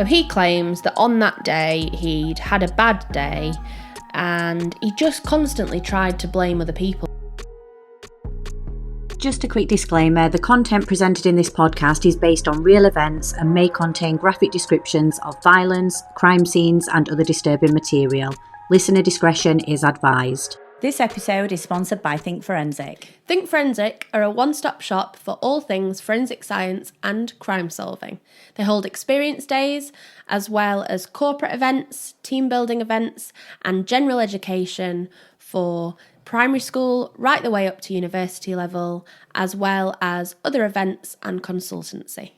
So he claims that on that day he'd had a bad day and he just constantly tried to blame other people. Just a quick disclaimer, the content presented in this podcast is based on real events and may contain graphic descriptions of violence, crime scenes and other disturbing material. Listener discretion is advised. This episode is sponsored by Think Forensic. Think Forensic are a one-stop shop for all things forensic science and crime solving. They hold experience days, as well as corporate events, team building events, and general education for primary school right the way up to university level, as well as other events and consultancy.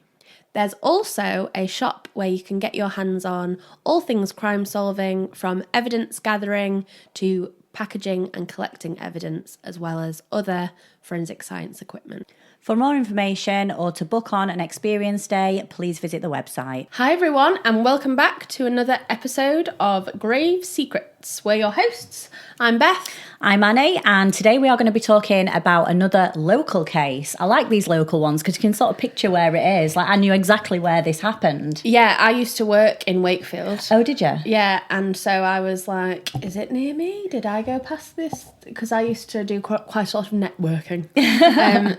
There's also a shop where you can get your hands on all things crime solving, from evidence gathering to packaging and collecting evidence, as well as other forensic science equipment. For more information or to book on an experience day, please visit the website. Hi everyone, and welcome back to another episode of Grave Secrets. We're your hosts. I'm Beth. I'm Annie, and today we are going to be talking about another local case. I like these local ones because you can sort of picture where it is. Like, I knew exactly where this happened. Yeah, I used to work in Wakefield. Oh, did you? Yeah, and so I was like, is it near me? Did I go past this? Because I used to do quite a lot of networking.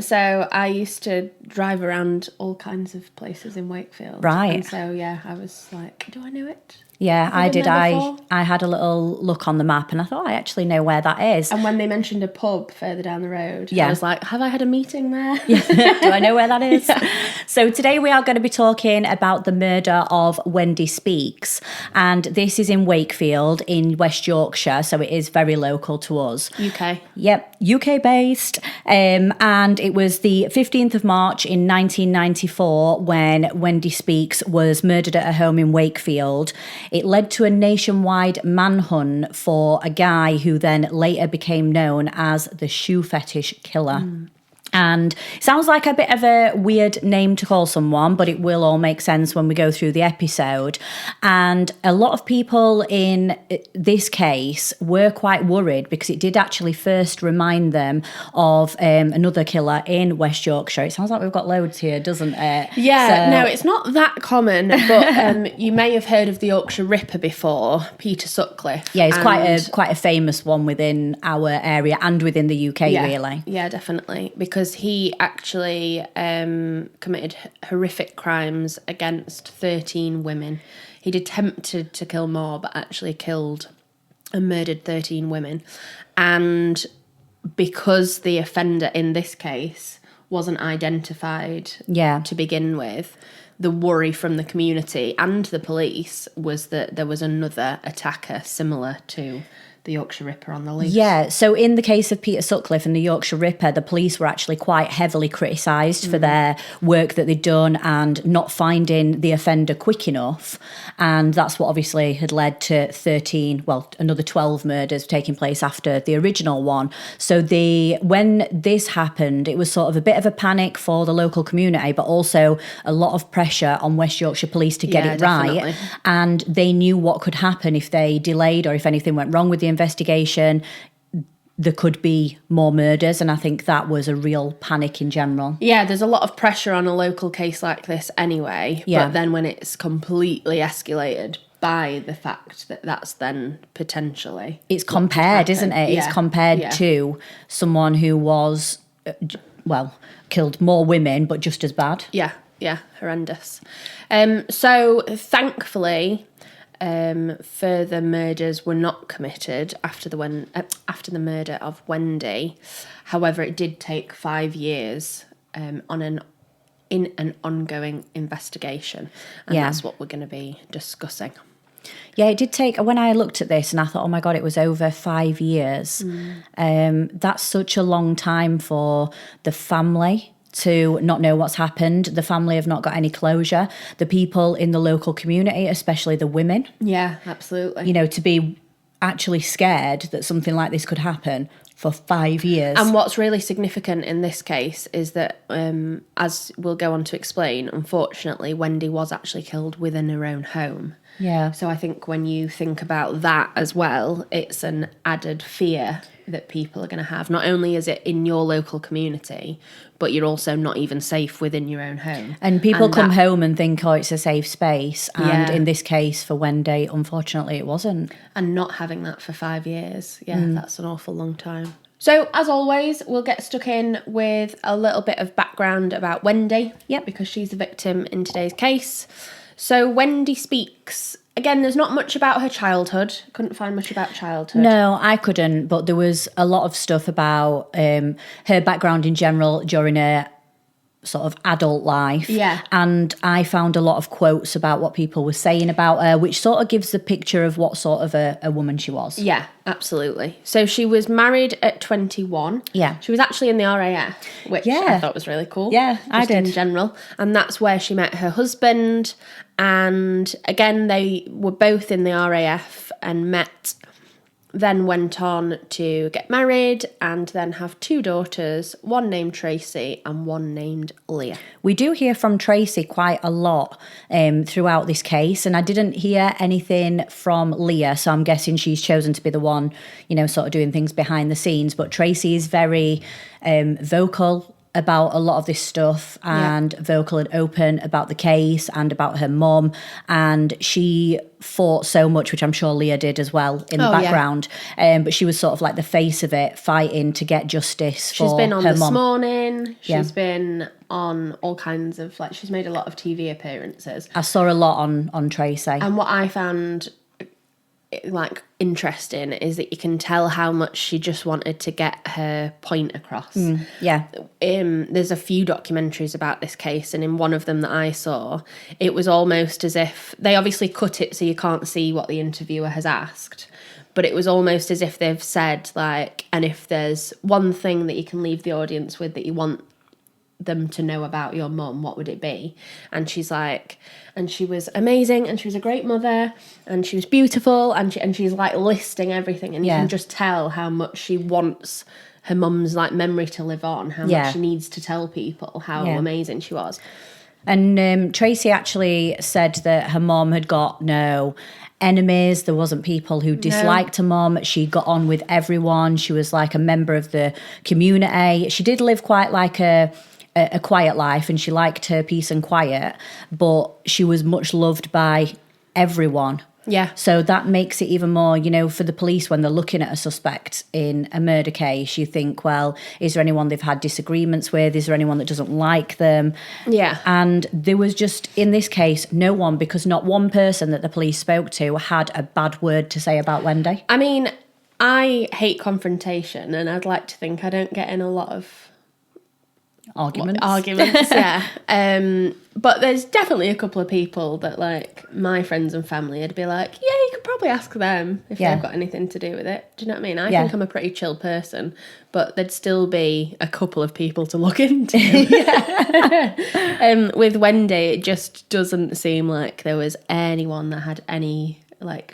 So I used to drive around all kinds of places in Wakefield. Right. And so, yeah, I was like, do I know it? Yeah, I did. I had a little look on the map and I thought, I actually know where that is. And when they mentioned a pub further down the road, yeah. I was like, have I had a meeting there? Do I know where that is? Yeah. So today we are going to be talking about the murder of Wendy Spees. And this is in Wakefield in West Yorkshire. So it is very local to us. UK. Yep, UK based. And it was the 15th of March in 1994 when Wendy Spees was murdered at her home in Wakefield. It led to a nationwide manhunt for a guy who then later became known as the shoe fetish killer. And it sounds like a bit of a weird name to call someone, but it will all make sense when we go through the episode. And a lot of people in this case were quite worried because it did actually first remind them of another killer in West Yorkshire. It sounds like we've got loads here, doesn't it? Yeah, no, it's not that common, but you may have heard of the Yorkshire Ripper before, Peter Suttcliffe. Yeah, it's quite a famous one within our area and within the UK, really. Yeah, definitely, because he actually committed horrific crimes against 13 women. He'd attempted to kill more, but actually killed and murdered 13 women. And because the offender in this case wasn't identified to begin with, the worry from the community and the police was that there was another attacker similar to the Yorkshire Ripper on the loose. Yeah, so in the case of Peter Suttcliffe and the Yorkshire Ripper, the police were actually quite heavily criticised for their work that they'd done and not finding the offender quick enough. And that's what obviously had led to another 12 murders taking place after the original one. So when this happened, it was sort of a bit of a panic for the local community, but also a lot of pressure on West Yorkshire Police to get it definitely right. And they knew what could happen if they delayed or if anything went wrong with the investigation. There could be more murders, and I think that was a real panic in general. Yeah, there's a lot of pressure on a local case like this anyway, but then when it's completely escalated by the fact that that's then potentially... It's compared, isn't it? Yeah. It's compared to someone who was, killed more women, but just as bad. Yeah, horrendous. So thankfully... further murders were not committed after the murder of Wendy. However, it did take 5 years in an ongoing investigation, and that's what we're going to be discussing. Yeah, it did take, when I looked at this and I thought, oh my God, it was over 5 years. That's such a long time for the family to not know what's happened. The family have not got any closure. The people in the local community, especially the women. Yeah, absolutely. To be actually scared that something like this could happen for 5 years. And what's really significant in this case is that, as we'll go on to explain, unfortunately, Wendy was actually killed within her own home. Yeah. So I think when you think about that as well, it's an added fear that people are going to have. Not only is it in your local community, but you're also not even safe within your own home. And people come home and think, oh, it's a safe space. And Yeah. in this case, for Wendy, unfortunately, it wasn't. And not having that for 5 years. Yeah, that's an awful long time. So, as always, we'll get stuck in with a little bit of background about Wendy. Yep. Because she's the victim in today's case. So, Wendy Speakes. Again, there's not much about her childhood. Couldn't find much about childhood. No, I couldn't. But there was a lot of stuff about her background in general during her sort of adult life. Yeah. And I found a lot of quotes about what people were saying about her, which sort of gives the picture of what sort of a woman she was. Yeah, absolutely. So she was married at 21. Yeah. She was actually in the RAF, which I thought was really cool. Yeah, I did. In general. And that's where she met her husband. And again, they were both in the RAF and met, then went on to get married and then have 2 daughters, one named Tracy and one named Leah. We do hear from Tracy quite a lot throughout this case, and I didn't hear anything from Leah, so I'm guessing she's chosen to be the one, sort of doing things behind the scenes. But Tracy is very vocal about a lot of this stuff and vocal and open about the case and about her mum, and she fought so much, which I'm sure Leah did as well in the background, but she was sort of like the face of it, fighting to get justice for her mum. She's been on This Morning, she's been on all kinds of, she's made a lot of TV appearances. I saw a lot on Tracy. And what I found interesting is that you can tell how much she just wanted to get her point across. There's a few documentaries about this case, and in one of them that I saw, it was almost as if they obviously cut it so you can't see what the interviewer has asked, but it was almost as if they've said, and if there's one thing that you can leave the audience with that you want them to know about your mum, what would it be? And she's like, and she was amazing, and she was a great mother, and she was beautiful, and she's listing everything, and you can just tell how much she wants her mum's memory to live on, how much she needs to tell people how amazing she was. And Tracy actually said that her mum had got no enemies. There wasn't people who disliked her mum. She got on with everyone. She was like a member of the community. She did live quite like a quiet life, and she liked her peace and quiet, but she was much loved by everyone. Yeah. So that makes it even more, for the police when they're looking at a suspect in a murder case, you think, well, is there anyone they've had disagreements with? Is there anyone that doesn't like them? Yeah. And there was just, in this case, no one, because not one person that the police spoke to had a bad word to say about Wendy. I mean, I hate confrontation, and I'd like to think I don't get in a lot of arguments, but there's definitely a couple of people that my friends and family would be like, yeah, you could probably ask them if they've got anything to do with it. Do you know what I mean? I think I'm a pretty chill person, but there'd still be a couple of people to look into. With Wendy, it just doesn't seem like there was anyone that had any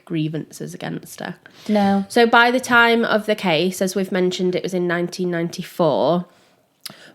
grievances against her. No. So by the time of the case, as we've mentioned, it was in 1994.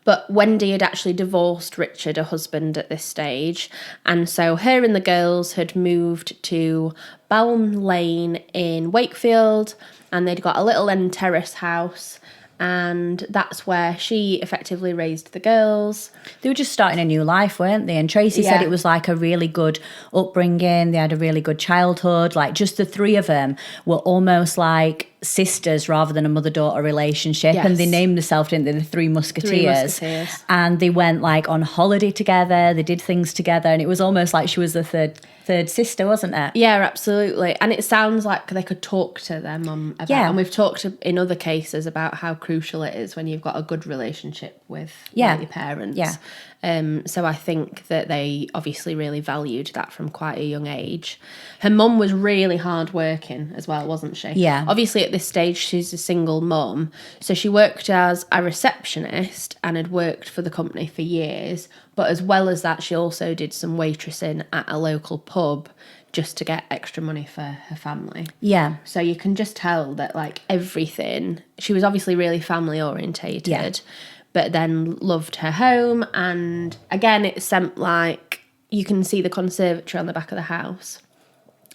But Wendy had actually divorced Richard, her husband, at this stage. And so her and the girls had moved to Balm Lane in Wakefield, and they'd got a little end terrace house. And that's where she effectively raised the girls. They were just starting a new life, weren't they? And Tracy said it was a really good upbringing. They had a really good childhood. Just the 3 of them were almost like sisters rather than a mother-daughter relationship. Yes. And they named themselves, didn't they, the Three Musketeers. And they went on holiday together. They did things together. And it was almost like she was the third sister, wasn't it? Yeah, absolutely. And it sounds like they could talk to their mum about and we've talked in other cases about how crucial it is when you've got a good relationship with your parents. Yeah. So I think that they obviously really valued that from quite a young age. Her mum was really hardworking as well, wasn't she? Yeah. Obviously at this stage she's a single mum, so she worked as a receptionist and had worked for the company for years, but as well as that she also did some waitressing at a local pub just to get extra money for her family. Yeah. So you can just tell that everything, she was obviously really family orientated, but then loved her home. And again, it seemed you can see the conservatory on the back of the house.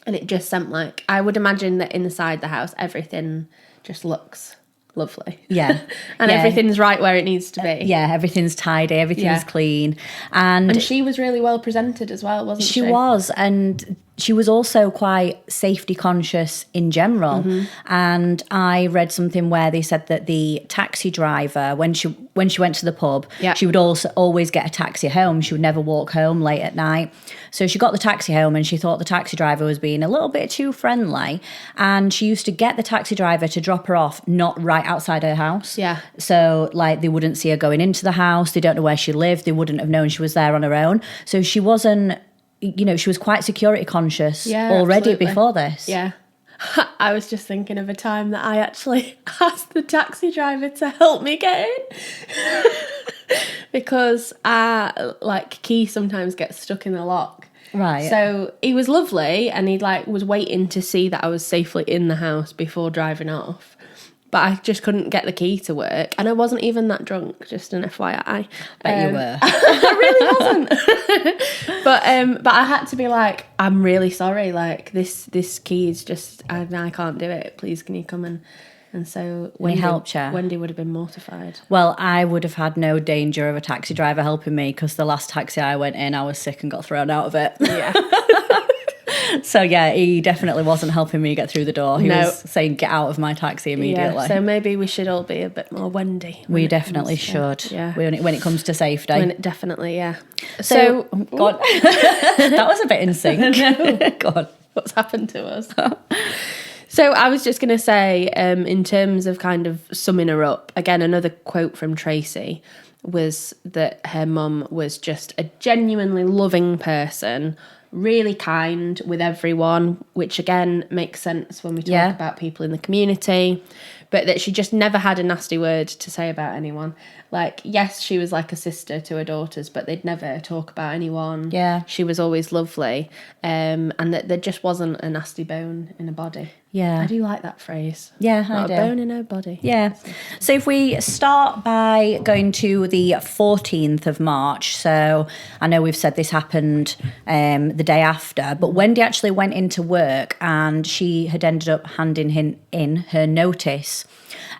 And it just seemed I would imagine that inside the house, everything just looks lovely. Yeah. And everything's right where it needs to be. Yeah, everything's tidy, everything's clean. And she was really well presented as well, wasn't she? She was, and she was also quite safety conscious in general. And I read something where they said that the taxi driver, when she went to the pub, she would also always get a taxi home. She would never walk home late at night. So she got the taxi home and she thought the taxi driver was being a little bit too friendly. And she used to get the taxi driver to drop her off, not right outside her house. Yeah. So like they wouldn't see her going into the house. They don't know where she lived. They wouldn't have known she was there on her own. So she wasn't, she was quite security conscious already before this. Yeah. I was just thinking of a time that I actually asked the taxi driver to help me get in because key sometimes gets stuck in the lock. Right. So he was lovely and he was waiting to see that I was safely in the house before driving off. But I just couldn't get the key to work. And I wasn't even that drunk, just an FYI. Bet you were. I really wasn't. But I had to be like, I'm really sorry. Like, this key is just, I can't do it. Please, can you come in? And so Wendy helped you. Wendy would have been mortified. Well, I would have had no danger of a taxi driver helping me because the last taxi I went in, I was sick and got thrown out of it. Yeah. So, yeah, he definitely wasn't helping me get through the door. He was saying, get out of my taxi immediately. Yeah, so maybe we should all be a bit more Wendy. We definitely should. Yeah. When it comes to safety. Definitely, yeah. So go on. That was a bit in sync. Go on. What's happened to us? So I was just going to say, in terms of kind of summing her up, again, another quote from Tracy was that her mum was just a genuinely loving person, really kind with everyone, which again makes sense when we talk about people in the community, but that she just never had a nasty word to say about anyone. Like, yes, she was like a sister to her daughters, but they'd never talk about anyone. Yeah. She was always lovely, and that there just wasn't a nasty bone in her body. Yeah. I do like that phrase. Yeah, I Not do. a bone in her body. Yeah. So if we start by going to the 14th of March, so I know we've said this happened the day after, but Wendy actually went into work and she had ended up handing in her notice.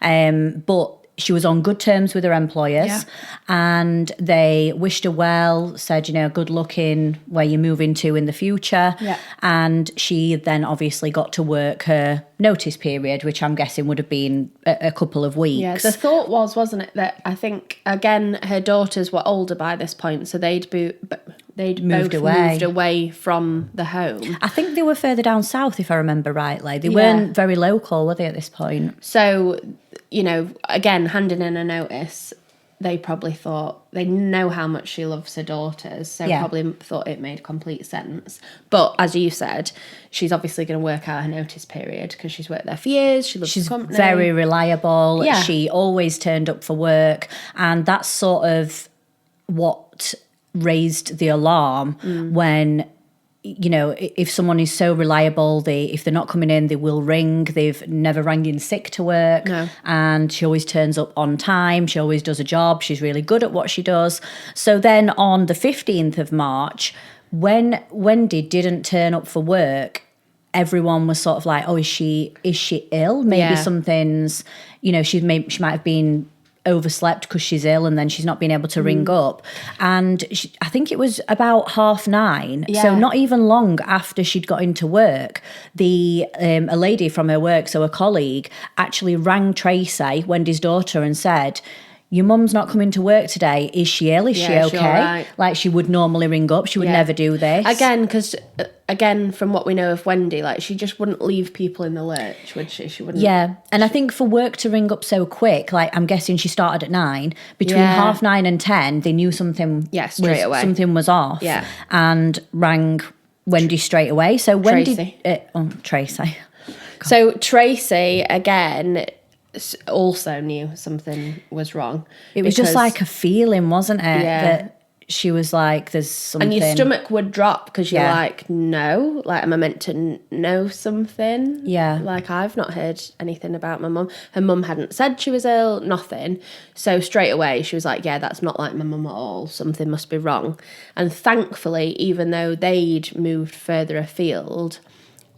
But she was on good terms with her employers and they wished her well, said, good luck in where you're moving to in the future. Yeah. And she then obviously got to work her notice period, which I'm guessing would have been a couple of weeks. Yeah, the thought wasn't it, that I think, again, her daughters were older by this point, so they'd moved away from the home. I think they were further down south, if I remember rightly. They weren't very local, were they, at this point? So, again, handing in a notice, they probably thought, they know how much she loves her daughters, so probably thought it made complete sense. But as you said, she's obviously going to work out her notice period because she's worked there for years. She's the company. Very reliable. Yeah. She always turned up for work, and that's sort of what raised the alarm when, if someone is so reliable, if they're not coming in, they will ring. They've never rang in sick to work. No. And she always turns up on time. She always does a job. She's really good at what she does. So then on the 15th of March, when Wendy didn't turn up for work, everyone was sort of like, oh, is she ill? Maybe something's, she might have been overslept because she's ill and then she's not been able to ring up. And I think it was about 9:30, so not even long after she'd got into work, a lady from her work, so a colleague, actually rang Tracy, Wendy's daughter, and said, your mum's not coming to work today. Is she ill? Is she okay? Right. Like, she would normally ring up. She would never do this. Again, because, from what we know of Wendy, like, she just wouldn't leave people in the lurch, would she? She wouldn't. Yeah. And I think for work to ring up so quick, like, I'm guessing she started at 9. Between 9:30 and 10, they knew something was off. Yeah. And rang Wendy straight away. So Wendy... Tracy. So Tracy, again, also knew something was wrong. It was just like a feeling, wasn't it? Yeah. That she was like, there's something. And your stomach would drop because you're like, no, like, am I meant to know something? Yeah. Like, I've not heard anything about my mum. Her mum hadn't said she was ill, nothing. So straight away she was like, yeah, that's not like my mum at all. Something must be wrong. And thankfully, even though they'd moved further afield,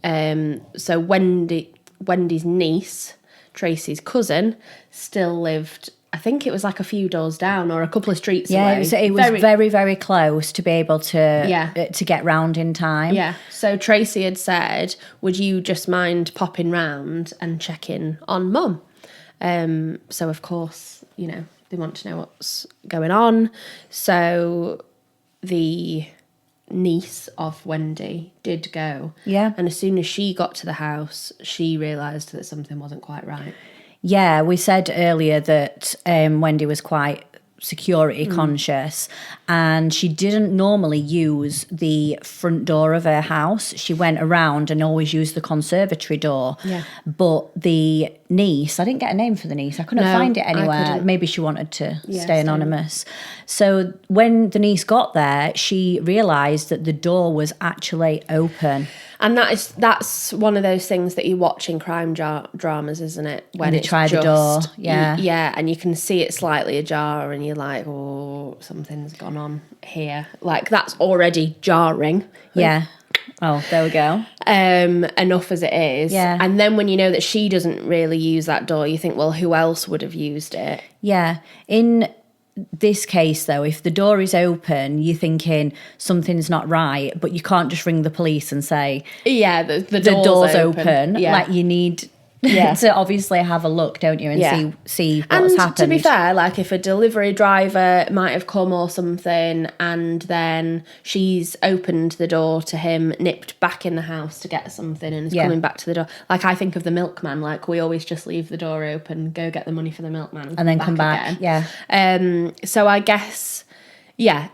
so Wendy's niece, Tracy's cousin, still lived, I think it was like a few doors down or a couple of streets away. Yeah, it was very, very close to be able to get round in time. Yeah, so Tracy had said, would you just mind popping round and checking on Mum? So, of course, you know, they want to know what's going on. So the niece of Wendy did go. Yeah. And as soon as she got to the house, she realised that something wasn't quite right. Yeah, we said earlier that Wendy was quite security conscious, and she didn't normally use the front door of her house. She went around and always used the conservatory door. Yeah. But the niece, I didn't get a name for the niece. I couldn't find it anywhere. Maybe she wanted to stay anonymous. So when the niece got there, she realised that the door was actually open. And that's one of those things that you watch in crime dramas, isn't it? When they try the door, yeah, and you can see it slightly ajar, and you're like, oh, something's gone on here. Like, that's already jarring. Yeah. Oh, there we go. Enough as it is. Yeah. And then when you know that she doesn't really use that door, you think, well, who else would have used it? Yeah. In this case, though, if the door is open, you're thinking something's not right, but you can't just ring the police and say, yeah, the door's open. Yeah. Like, you need to obviously have a look, don't you, and see what's happened. To be fair, like, if a delivery driver might have come or something, and then she's opened the door to him, nipped back in the house to get something, and is coming back to the door. Like, I think of the milkman. Like, we always just leave the door open, go get the money for the milkman, and then come back. Again. Yeah. So I guess,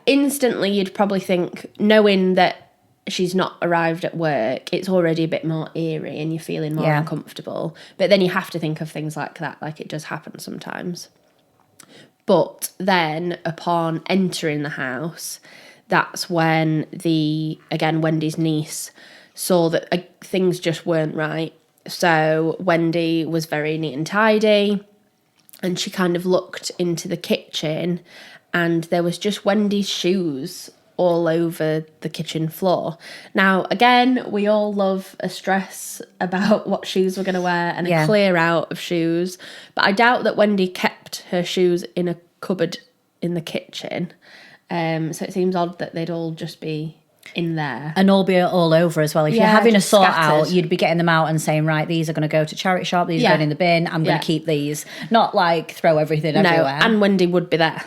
instantly you'd probably think, knowing that she's not arrived at work, it's already a bit more eerie and you're feeling more uncomfortable. But then you have to think of things like that, like it does happen sometimes. But then upon entering the house, that's when Wendy's niece saw that things just weren't right. So Wendy was very neat and tidy, and she kind of looked into the kitchen, and there was just Wendy's shoes all over the kitchen floor. Now, again, we all love a stress about what shoes we're going to wear and a clear out of shoes, but I doubt that Wendy kept her shoes in a cupboard in the kitchen. So it seems odd that they'd all just be in there. And all be all over as well. If you're having a sort scattered out, you'd be getting them out and saying, right, these are going to go to charity shop, these are going in the bin, I'm going to keep these. Not like throw everything everywhere. And Wendy would be there.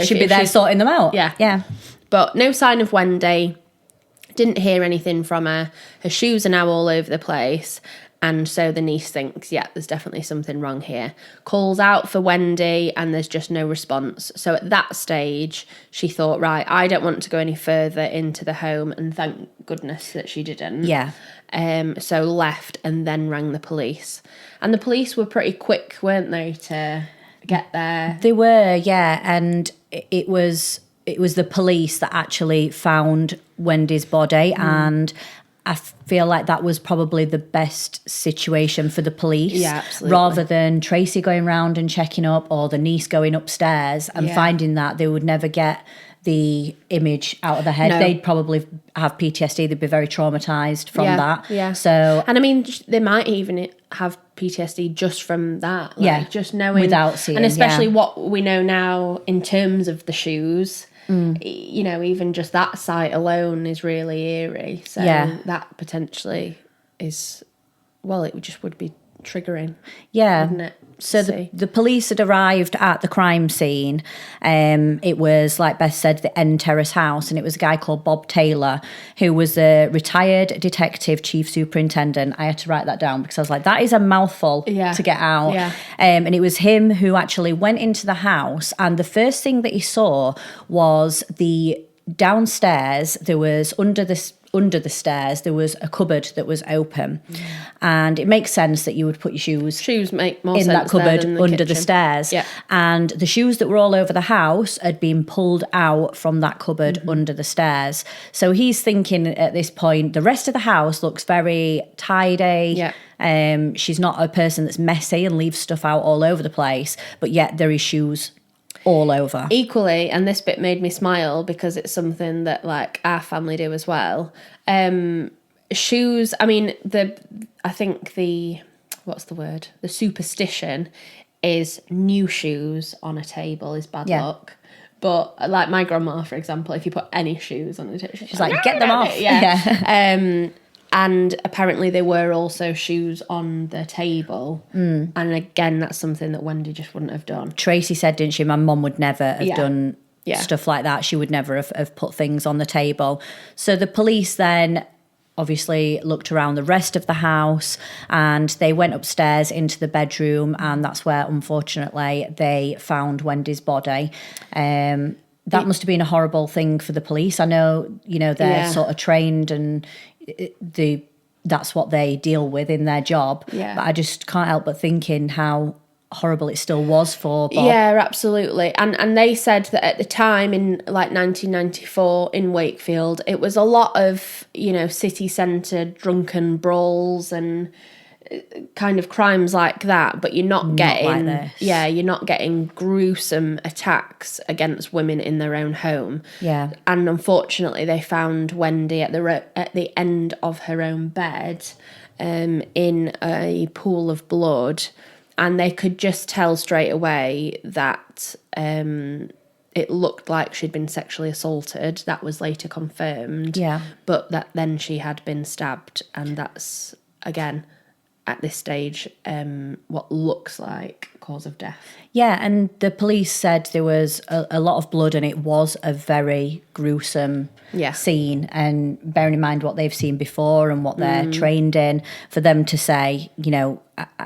She'd be there sorting them out. Yeah. But no sign of Wendy. Didn't hear anything from her. Her shoes are now all over the place. And so the niece thinks, there's definitely something wrong here. Calls out for Wendy, and there's just no response. So at that stage, she thought, right, I don't want to go any further into the home, and thank goodness that she didn't. Yeah. So left and then rang the police. And the police were pretty quick, weren't they, to get there? They were, yeah. And it was the police that actually found Wendy's body, and I feel like that was probably the best situation for the police. Yeah, absolutely. Rather than Tracy going round and checking up, or the niece going upstairs and finding that they would never get the image out of their head. No. They'd probably have PTSD. They'd be very traumatised from that. Yeah. So, and I mean, they might even have PTSD just from that. Like, just knowing. Without seeing, and especially what we know now in terms of the shoes. You know, even just that sight alone is really eerie. So that potentially is, well, it just would be triggering. Yeah. Wouldn't it? So the police had arrived at the crime scene. It was, like Beth said, the End Terrace house, and it was a guy called Bob Taylor, who was a retired detective chief superintendent. I had to write that down because I was like, that is a mouthful to get out. Yeah. And it was him who actually went into the house, and the first thing that he saw was the downstairs. There was under the stairs, there was a cupboard that was open. And it makes sense that you would put your shoes make more in sense that cupboard there than under the kitchen. stairs. Yeah. And the shoes that were all over the house had been pulled out from that cupboard under the stairs. So he's thinking at this point, the rest of the house looks very tidy. Yeah. She's not a person that's messy and leaves stuff out all over the place, but yet there is shoes all over. Equally, and this bit made me smile because it's something that, like, our family do as well. Shoes, I mean, I think what's the word? The superstition is new shoes on a table is bad luck. But like my grandma, for example, if you put any shoes on the table, she's like, get them off. Yeah. And apparently there were also shoes on the table. And again, that's something that Wendy just wouldn't have done. Tracy said, didn't she, my mum would never have done stuff like that. She would never have put things on the table. So the police then obviously looked around the rest of the house, and they went upstairs into the bedroom, and that's where, unfortunately, they found Wendy's body. That must have been a horrible thing for the police. I know, they're sort of trained and that's what they deal with in their job. Yeah. But I just can't help but thinking how horrible it still was for Bob. Yeah, absolutely. And they said that at the time in like 1994 in Wakefield, it was a lot of, city centre drunken brawls and kind of crimes like that, but you're not getting like this. You're not getting gruesome attacks against women in their own home. Yeah. And unfortunately they found Wendy at the end of her own bed in a pool of blood. And they could just tell straight away that it looked like she'd been sexually assaulted. That was later confirmed. Yeah. But that then she had been stabbed. And that's, again, at this stage, what looks like cause of death. Yeah, and the police said there was a lot of blood and it was a very gruesome scene. And bearing in mind what they've seen before and what they're trained in, for them to say,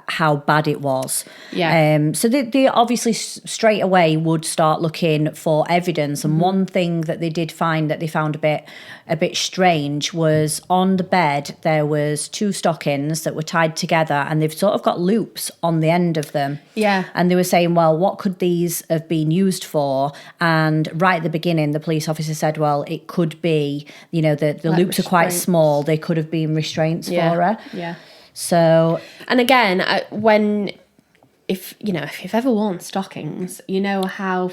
how bad it was. Yeah. So they obviously straight away would start looking for evidence. And one thing that they did find that they found a bit strange was on the bed there was 2 stockings that were tied together, and they've sort of got loops on the end of them. Yeah. And they were saying, well, what could these have been used for? And right at the beginning, the police officer said, well, it could be, the like loops are quite small. They could have been restraints for her. Yeah. So, and again, if you've ever worn stockings, you know how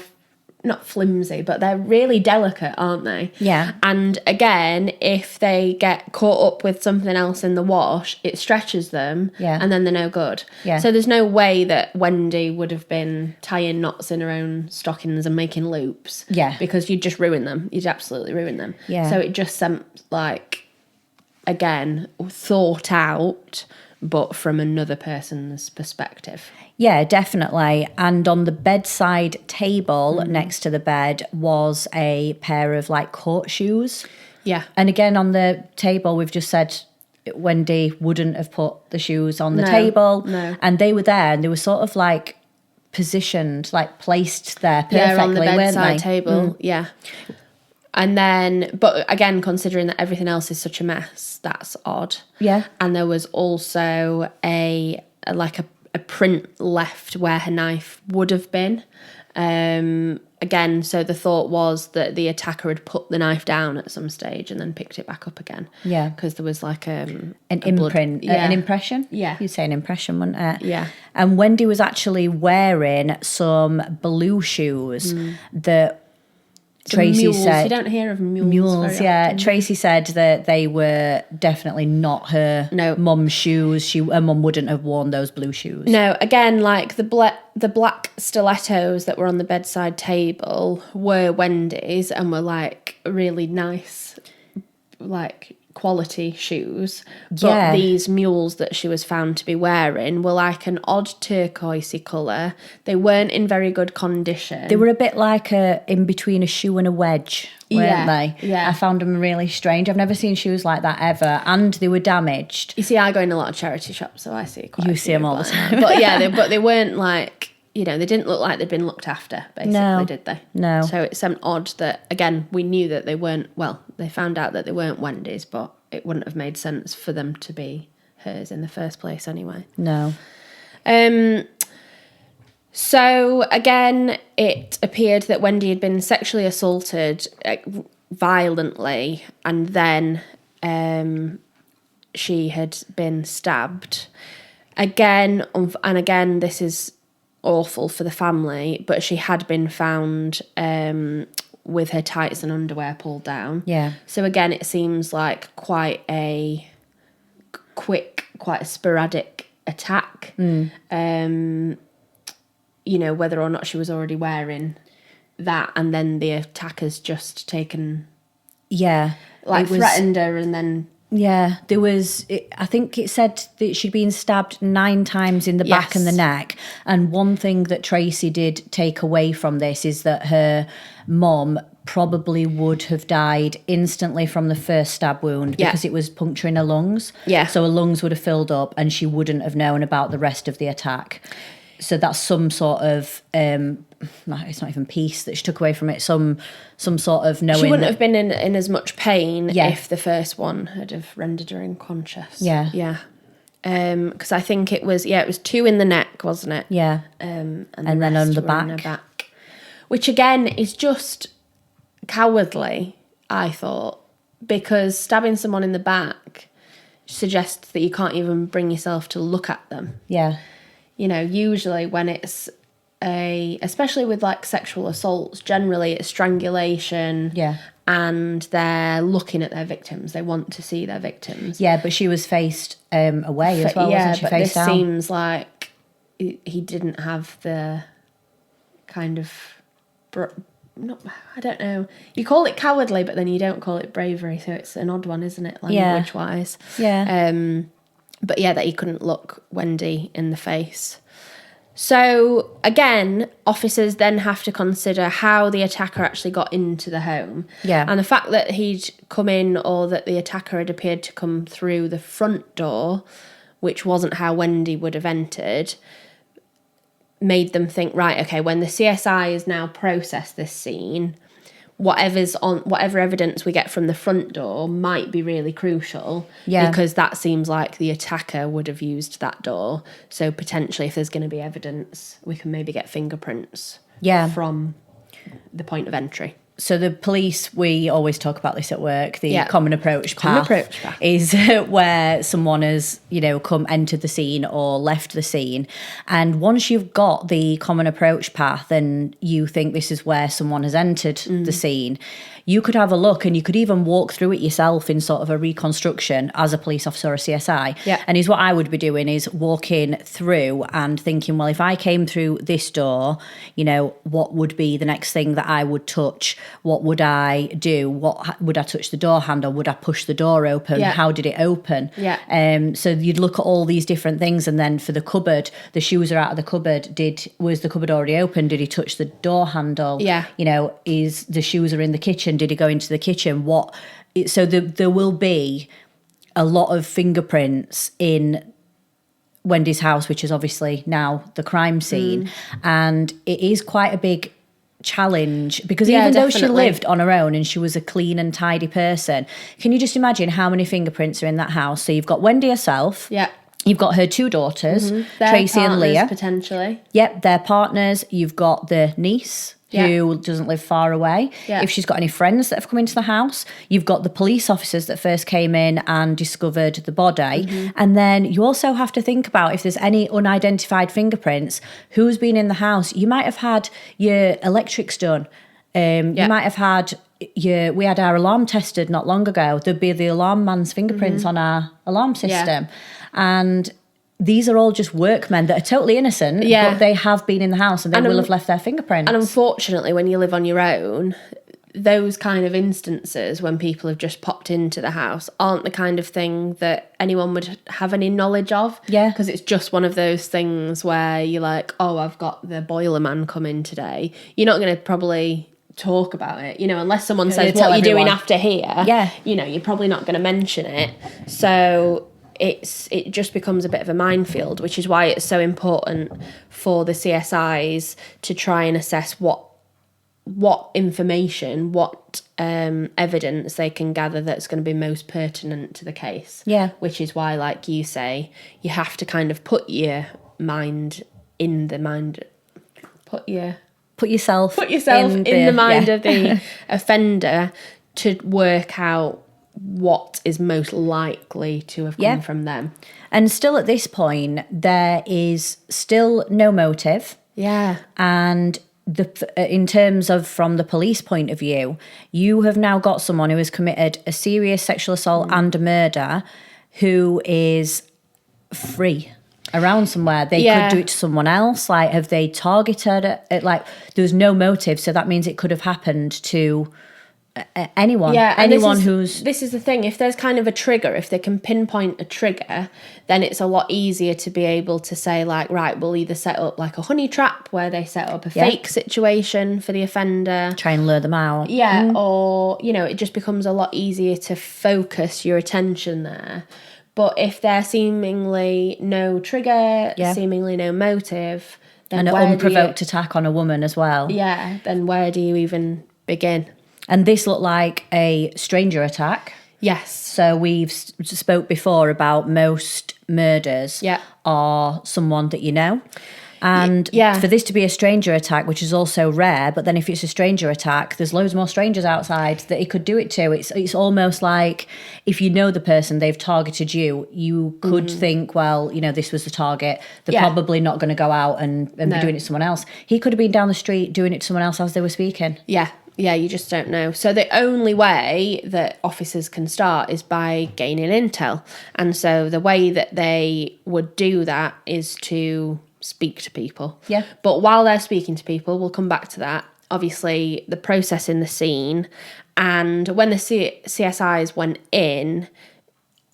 not flimsy, but they're really delicate, aren't they? Yeah. And again, if they get caught up with something else in the wash, it stretches them, and then they're no good. Yeah. So there's no way that Wendy would have been tying knots in her own stockings and making loops. Yeah. Because you'd just ruin them. You'd absolutely ruin them. Yeah. So it just seemed like, again, thought out, but from another person's perspective. Yeah, definitely. And on the bedside table next to the bed was a pair of like court shoes. Yeah. And again, on the table, we've just said Wendy wouldn't have put the shoes on the table. No. And they were there, and they were sort of like positioned, like placed there perfectly, Yeah, on the bedside weren't they? table. Yeah. And then, but again, considering that everything else is such a mess, that's odd. Yeah. And there was also a print left where her knife would have been. Again, so the thought was that the attacker had put the knife down at some stage and then picked it back up again. Yeah. Because there was like an imprint, an impression. Yeah. You'd say an impression, wouldn't it? Yeah. And Wendy was actually wearing some blue shoes that Tracy mules. said. You don't hear of mules very often. Tracy said that they were definitely not her mum's shoes. Her mum wouldn't have worn those blue shoes. No, again, like the black stilettos that were on the bedside table were Wendy's and were like really nice, like quality shoes. But these mules that she was found to be wearing were like an odd turquoisey colour. They weren't in very good condition. They were a bit like in between a shoe and a wedge, weren't they? Yeah. I found them really strange. I've never seen shoes like that ever, and they were damaged. You see, I go in a lot of charity shops, so I see quite You a see few them all the like time. that. But they weren't like, they didn't look like they'd been looked after, basically, did they? No. So it seemed odd that, again, we knew that they weren't, they found out that they weren't Wendy's, but it wouldn't have made sense for them to be hers in the first place anyway. No. So, again, it appeared that Wendy had been sexually assaulted violently, and then she had been stabbed. Again, and again, this is awful for the family, but she had been found with her tights and underwear pulled down. Yeah. So again, it seems like quite a quick, quite a sporadic attack. You know, whether or not she was already wearing that, and then the attackers just taken, threatened her, and then there was, I think it said that she'd been stabbed 9 times in the back and the neck. And one thing that Tracy did take away from this is that her mom probably would have died instantly from the first stab wound because it was puncturing her lungs. So her lungs would have filled up and she wouldn't have known about the rest of the attack. So that's some sort of, it's not even peace that she took away from it, some sort of knowing. She wouldn't have been in as much pain if the first one had have rendered her unconscious. Because I think it was 2 in the neck, wasn't it? And then on the back. Which again is just cowardly, I thought, because stabbing someone in the back suggests that you can't even bring yourself to look at them. You know, usually when it's especially with like sexual assaults, generally it's strangulation. And they're looking at their victims. They want to see their victims. But she was faced away as well, wasn't she? But face this down. seems like he didn't have the kind of, I don't know. You call it cowardly, but then you don't call it bravery. So it's an odd one, isn't it, language-wise? But that he couldn't look Wendy in the face. So again, officers then have to consider how the attacker actually got into the home. And the fact that he'd come in, or that the attacker had appeared to come through the front door, which wasn't how Wendy would have entered, made them think, right, okay, when the CSI has now processed this scene, whatever evidence we get from the front door might be really crucial, because that seems like the attacker would have used that door. So potentially, if there's going to be evidence, we can maybe get fingerprints from the point of entry. So the police, we always talk about this at work, the common approach path is where someone has, entered the scene or left the scene. And once you've got the common approach path and you think this is where someone has entered the scene, you could have a look and you could even walk through it yourself in sort of a reconstruction as a police officer or a CSI. And is what I would be doing is walking through and thinking, well, if I came through this door, what would be the next thing that I would touch? What would I do? What would I touch the door handle? Would I push the door open? How did it open? So you'd look at all these different things, and then for the cupboard, the shoes are out of the cupboard. Was the cupboard already open? Did he touch the door handle? Is the shoes are in the kitchen? Did he go into the kitchen? So there will be a lot of fingerprints in Wendy's house, which is obviously now the crime scene, and it is quite a big challenge, because even though she lived on her own and she was a clean and tidy person, can you just imagine how many fingerprints are in that house? So you've got Wendy herself, you've got her 2 daughters, Tracy and Leah, potentially, they're partners. You've got the niece who doesn't live far away. If she's got any friends that have come into the house, you've got the police officers that first came in and discovered the body. And then you also have to think about, if there's any unidentified fingerprints, who's been in the house. You might have had your electrics done. You might have had we had our alarm tested not long ago. There'd be the alarm man's fingerprints on our alarm system. And these are all just workmen that are totally innocent, but they have been in the house and they will have left their fingerprints. And unfortunately, when you live on your own, those kind of instances when people have just popped into the house aren't the kind of thing that anyone would have any knowledge of. Because it's just one of those things where you're like, oh, I've got the boiler man coming today. You're not going to probably talk about it, unless someone says, what are you doing after here? You're probably not going to mention it. So it just becomes a bit of a minefield, which is why it's so important for the CSIs to try and assess what information, what evidence they can gather that's going to be most pertinent to the case. Which is why, like you say, you have to kind of put your mind in the mind, put yourself in the mind of the offender to work out what is most likely to have come from them. And still at this point, there is still no motive. And in terms of from the police point of view, you have now got someone who has committed a serious sexual assault and a murder who is free. around somewhere. They could do it to someone else. Like, have they targeted it? Like, there was no motive, so that means it could have happened to anyone. Yeah, anyone this is the thing. If there's kind of a trigger, if they can pinpoint a trigger, then it's a lot easier to be able to say, like, right, we'll either set up like a honey trap where they set up a fake situation for the offender, try and lure them out. Yeah, or, you know, it just becomes a lot easier to focus your attention there. But if there's seemingly no trigger, seemingly no motive, then an unprovoked attack on a woman as well. Yeah, then where do you even begin? And this looked like a stranger attack. Yes. So we've spoke before about most murders are someone that you know. And for this to be a stranger attack, which is also rare, but then if it's a stranger attack, there's loads more strangers outside that he could do it to. It's almost like if you know the person, they've targeted you, you could think, well, you know, this was the target. They're probably not going to go out and be doing it to someone else. He could have been down the street doing it to someone else as they were speaking. Yeah. Yeah, you just don't know. So the only way that officers can start is by gaining intel. And so the way that they would do that is to speak to people. Yeah. But while they're speaking to people, we'll come back to that. Obviously, the process in the scene. And when the CSIs went in,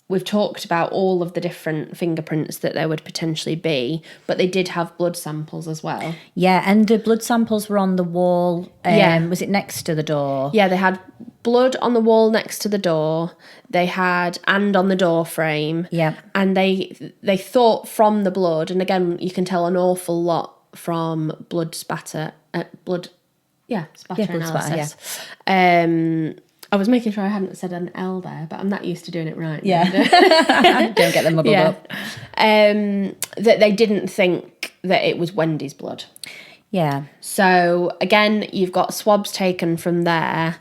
we've talked about all of the different fingerprints that there would potentially be, but they did have blood samples as well. Yeah, and the blood samples were on the wall. Was it next to the door? Yeah, they had blood on the wall next to the door. They had, and on the door frame. Yeah. And they thought from the blood, and again, you can tell an awful lot from blood spatter, spatter analysis. Spatter, I was making sure I hadn't said an L there, but I'm not used to doing it right. Yeah. Don't get them muddled up. That they didn't think that it was Wendy's blood. Yeah. So, again, you've got swabs taken from there.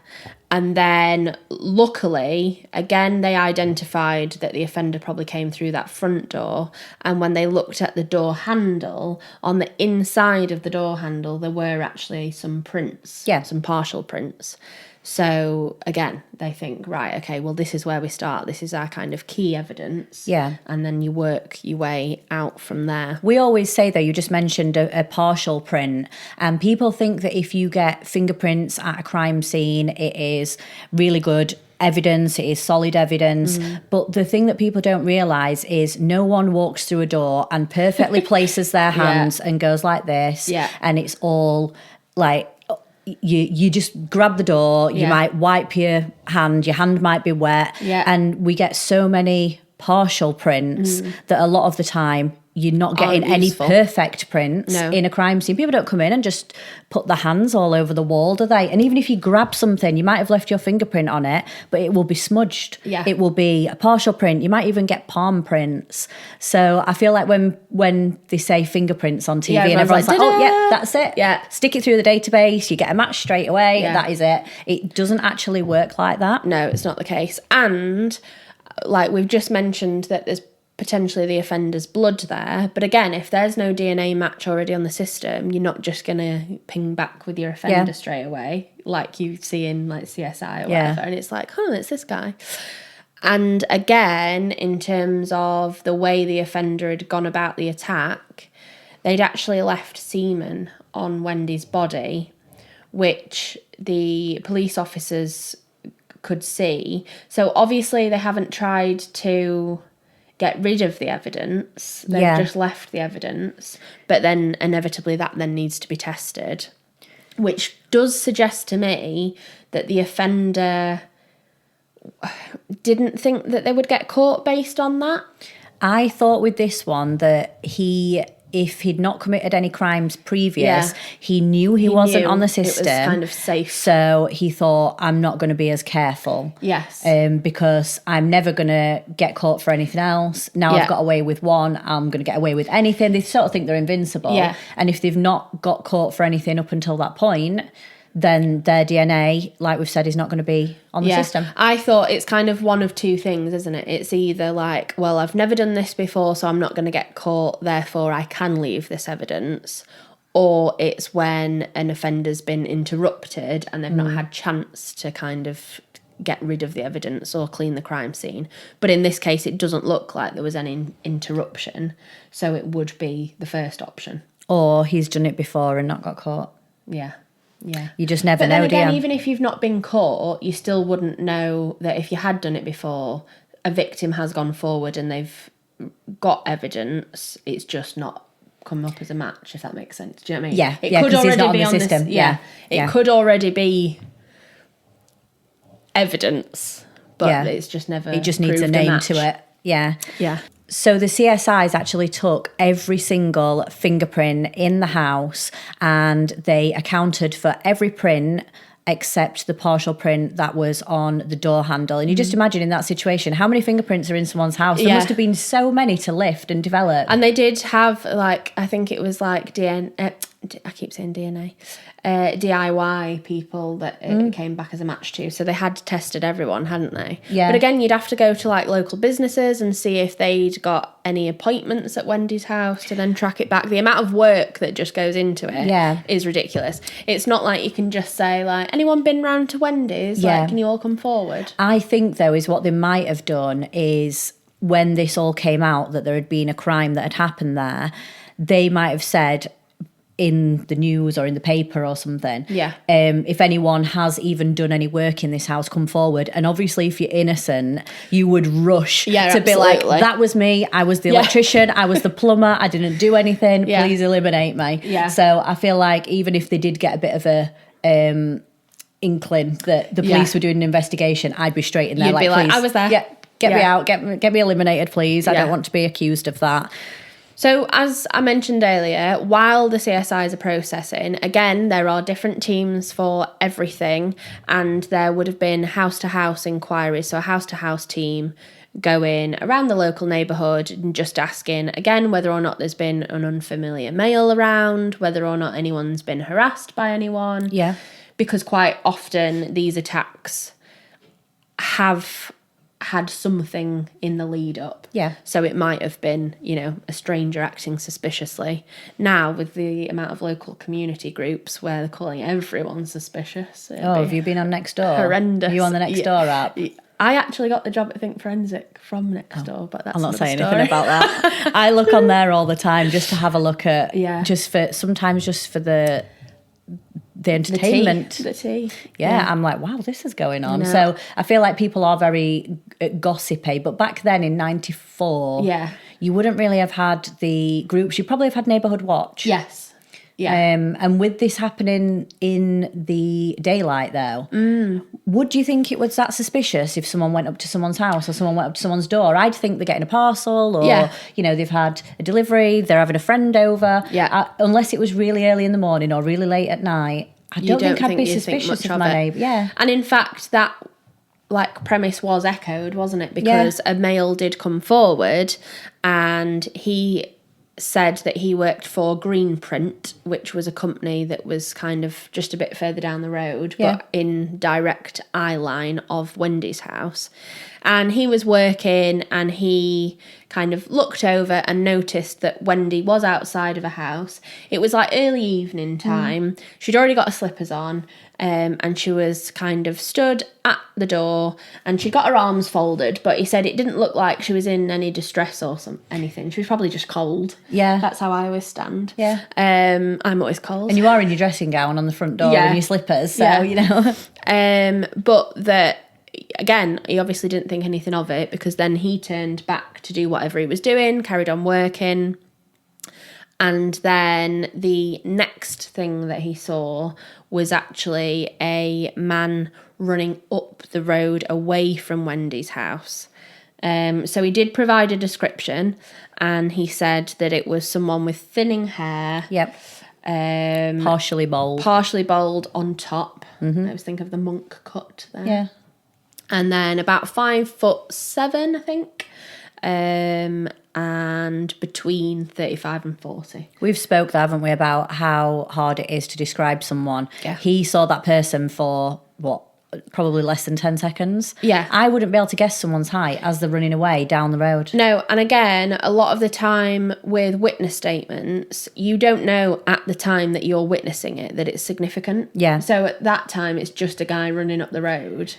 And then, luckily, again, they identified that the offender probably came through that front door. And when they looked at the door handle, on the inside of the door handle, there were actually some prints. Yeah. Some partial prints. So, again, they think, right, okay, well, this is where we start. This is our kind of key evidence. Yeah. And then you work your way out from there. We always say, though, you just mentioned a partial print, and people think that if you get fingerprints at a crime scene, it is really good evidence, it is solid evidence. But the thing that people don't realise is no one walks through a door and perfectly places their hands and goes like this. Yeah. And it's all like... You just grab the door, you might wipe your hand might be wet, and we get so many partial prints that a lot of the time you're not getting any perfect prints in a crime scene. People don't come in and just put their hands all over the wall, do they? And even if you grab something, you might have left your fingerprint on it, but it will be smudged. Yeah. It will be a partial print. You might even get palm prints. So I feel like when they say fingerprints on TV and everyone's like, oh, yeah, that's it. Yeah. Stick it through the database, you get a match straight away, that is it. It doesn't actually work like that. No, it's not the case. And like we've just mentioned that there's potentially the offender's blood there. But again, if there's no DNA match already on the system, you're not just going to ping back with your offender straight away, like you see in like CSI or whatever. And it's like, oh, it's this guy. And again, in terms of the way the offender had gone about the attack, they'd actually left semen on Wendy's body, which the police officers could see. So obviously they haven't tried to get rid of the evidence. They've just left the evidence. But then inevitably that then needs to be tested, which does suggest to me that the offender didn't think that they would get caught based on that. I thought with this one that if he'd not committed any crimes previous, he knew he wasn't on the system. It was kind of safe. So he thought, I'm not going to be as careful. Yes. Because I'm never going to get caught for anything else. Now I've got away with one, I'm going to get away with anything. They sort of think they're invincible. Yeah. And if they've not got caught for anything up until that point, then their DNA, like we've said, is not going to be on the system. I thought it's kind of one of two things, isn't it? It's either like, well, I've never done this before, so I'm not going to get caught, therefore I can leave this evidence. Or it's when an offender's been interrupted and they've not had chance to kind of get rid of the evidence or clean the crime scene. But in this case, it doesn't look like there was any interruption, so it would be the first option. Or he's done it before and not got caught. Yeah. You just never know, But then again, do you? even if you've not been caught, you still wouldn't know that if you had done it before, a victim has gone forward and they've got evidence, it's just not come up as a match, if that makes sense. Do you know what I mean? Yeah, it yeah, could 'cause he's already not on be the on system. this. Yeah, it yeah. could already be evidence, but it's just never. It just needs a proved name match. to it. Yeah. Yeah. So the CSIs actually took every single fingerprint in the house and they accounted for every print except the partial print that was on the door handle. And you just imagine in that situation, how many fingerprints are in someone's house? There must have been so many to lift and develop. And they did have, like, I think it was like DNA, I keep saying DNA, DIY people that it came back as a match to. So they had tested everyone, hadn't they? Yeah. But again, you'd have to go to like local businesses and see if they'd got any appointments at Wendy's house to then track it back. The amount of work that just goes into it is ridiculous. It's not like you can just say like, anyone been round to Wendy's? Yeah. Like, can you all come forward? I think, though, is what they might have done is when this all came out that there had been a crime that had happened there, they might have said in the news or in the paper or something, if anyone has even done any work in this house, come forward. And obviously, if you're innocent, you would rush to be like, that was me, I was the electrician, I was the plumber, I didn't do anything, please eliminate me. So I feel like even if they did get a bit of a inkling that the police were doing an investigation, I'd be straight in there. You'd be like, please, I was there. Get me out, get me eliminated, please. I don't want to be accused of that. So, as I mentioned earlier, while the CSIs are processing, again, there are different teams for everything, and there would have been house-to-house inquiries, so a house-to-house team going around the local neighbourhood and just asking, again, whether or not there's been an unfamiliar male around, whether or not anyone's been harassed by anyone. Yeah. Because quite often these attacks have had something in the lead up. Yeah. So it might have been, a stranger acting suspiciously. Now, with the amount of local community groups where they're calling everyone suspicious. Have you been on Nextdoor? Horrendous. Are you on the Nextdoor app? I actually got the job at Think Forensic from Nextdoor, but that's I'm not saying story. anything about that. I look on there all the time just to have a look at, sometimes just for the entertainment. The tea. Yeah, I'm like, wow, this is going on. So I feel like people are very gossipy. But back then in 94, you wouldn't really have had the groups. You probably have had Neighbourhood Watch. Yes. Yeah. And with this happening in the daylight, though, would you think it was that suspicious if someone went up to someone's house or someone went up to someone's door? I'd think they're getting a parcel or, they've had a delivery, they're having a friend over. Yeah. Unless it was really early in the morning or really late at night, I don't think I'd be suspicious of my neighbour. Yeah. And in fact, that premise was echoed, wasn't it? Because a male did come forward and he said that he worked for Greenprint, which was a company that was kind of just a bit further down the road, but in direct eye line of Wendy's house. And he was working and he kind of looked over and noticed that Wendy was outside of a house. It was like early evening time. She'd already got her slippers on and she was kind of stood at the door and she'd got her arms folded, but he said it didn't look like she was in any distress or anything. She was probably just cold. Yeah. That's how I always stand. Yeah. I'm always cold. And you are in your dressing gown on the front door and your slippers, so, But that, again, he obviously didn't think anything of it because then he turned back to do whatever he was doing, carried on working. And then the next thing that he saw was actually a man running up the road away from Wendy's house. So he did provide a description and he said that it was someone with thinning hair. Yep. Partially bald. Partially bald on top. I always think of the monk cut there. Yeah. And then about 5'7", I think. And between 35 and 40. We've spoke, haven't we, about how hard it is to describe someone. Yeah. He saw that person for, probably less than 10 seconds. Yeah. I wouldn't be able to guess someone's height as they're running away down the road. No, and again, a lot of the time with witness statements, you don't know at the time that you're witnessing it that it's significant. Yeah. So at that time, it's just a guy running up the road.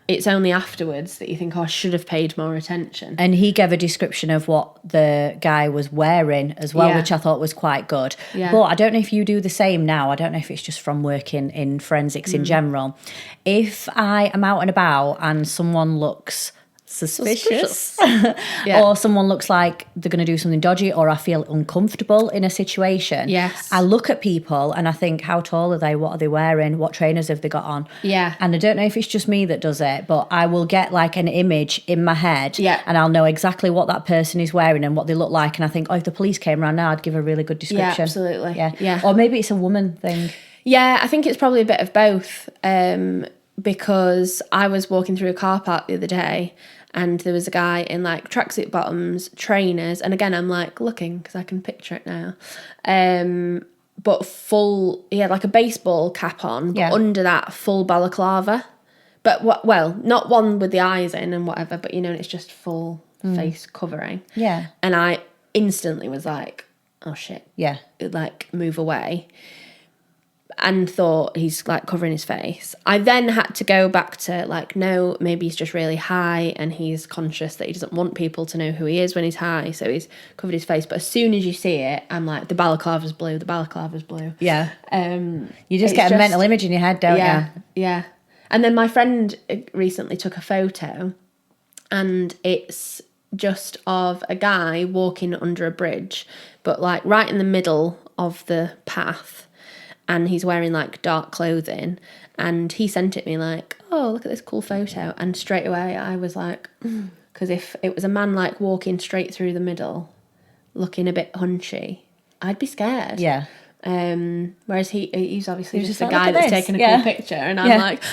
it's only afterwards that you think, oh, I should have paid more attention. And he gave a description of what the guy was wearing as well, which I thought was quite good. Yeah. But I don't know if you do the same now. I don't know if it's just from working in forensics in general. If I am out and about and someone looks suspicious. Or someone looks like they're going to do something dodgy, or I feel uncomfortable in a situation. Yes. I look at people and I think, how tall are they? What are they wearing? What trainers have they got on? Yeah. And I don't know if it's just me that does it, but I will get like an image in my head and I'll know exactly what that person is wearing and what they look like. And I think, oh, if the police came around now, I'd give a really good description. Yeah, absolutely. Yeah. Or maybe it's a woman thing. Yeah, I think it's probably a bit of both. Because I was walking through a car park the other day and there was a guy in like tracksuit bottoms, trainers, and again I'm like looking because I can picture it now. But full, he had like a baseball cap on, but under that full balaclava. But well, not one with the eyes in and whatever, but you know, it's just full face covering. Yeah. And I instantly was like, oh shit. Yeah. Like move away. And thought he's like covering his face. I then had to go back to like, no, maybe he's just really high and he's conscious that he doesn't want people to know who he is when he's high, so he's covered his face. But as soon as you see it, I'm like, the balaclava's blue, the balaclava's blue. Yeah. You just get a mental image in your head, don't you? Yeah. And then my friend recently took a photo and it's just of a guy walking under a bridge, but like right in the middle of the path. And he's wearing like dark clothing, and he sent it me like, oh, look at this cool photo. And straight away I was like, because if it was a man like walking straight through the middle, looking a bit hunchy, I'd be scared. Yeah. Whereas he's obviously just a like, guy that's taking a cool picture, and I'm like,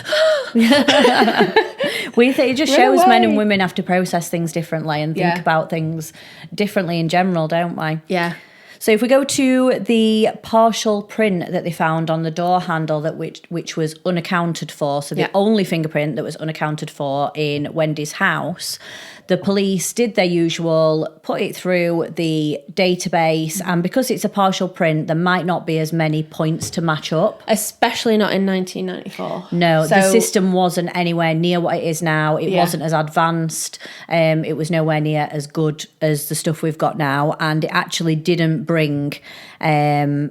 it just shows men and women have to process things differently and think about things differently in general, don't we? Yeah. So if we go to the partial print that they found on the door handle which was unaccounted for, so the only fingerprint that was unaccounted for in Wendy's house, the police did their usual, put it through the database, and because it's a partial print, there might not be as many points to match up. Especially not in 1994. No, the system wasn't anywhere near what it is now. It wasn't as advanced. It was nowhere near as good as the stuff we've got now, and it actually didn't bring a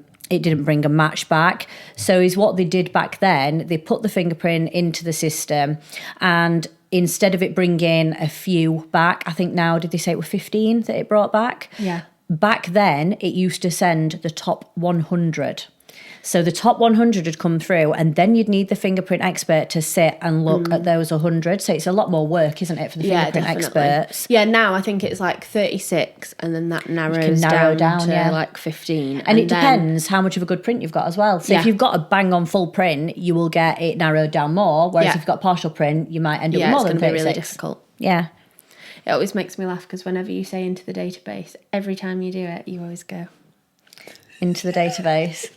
match back. So is what they did back then, they put the fingerprint into the system, and instead of it bringing a few back, I think now, did they say it were 15 that it brought back? Yeah. Back then, it used to send the top 100. So the top 100 had come through, and then you'd need the fingerprint expert to sit and look at those 100. So it's a lot more work, isn't it, for the fingerprint experts? Yeah, now I think it's like 36, and then that narrows down to like 15. And it depends how much of a good print you've got as well. So if you've got a bang on full print, you will get it narrowed down more. Whereas if you've got partial print, you might end up with more than 36. It's going to be really difficult. Yeah. It always makes me laugh because whenever you say into the database, every time you do it, you always go into the database.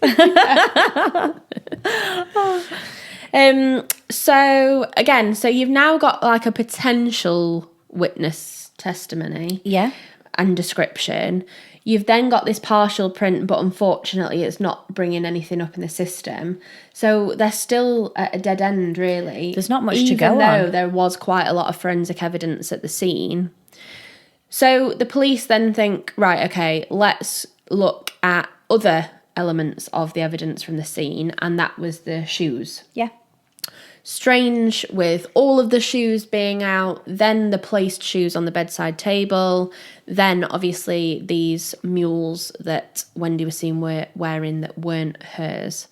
So you've now got like a potential witness testimony. Yeah. And description. You've then got this partial print, but unfortunately it's not bringing anything up in the system. So they're still at a dead end, really. There's not much to go on. Even though there was quite a lot of forensic evidence at the scene. So the police then think, right, okay, let's look at other elements of the evidence from the scene, and that was the shoes. Yeah. Strange with all of the shoes being out, then the placed shoes on the bedside table, then obviously these mules that Wendy was seen wearing that weren't hers.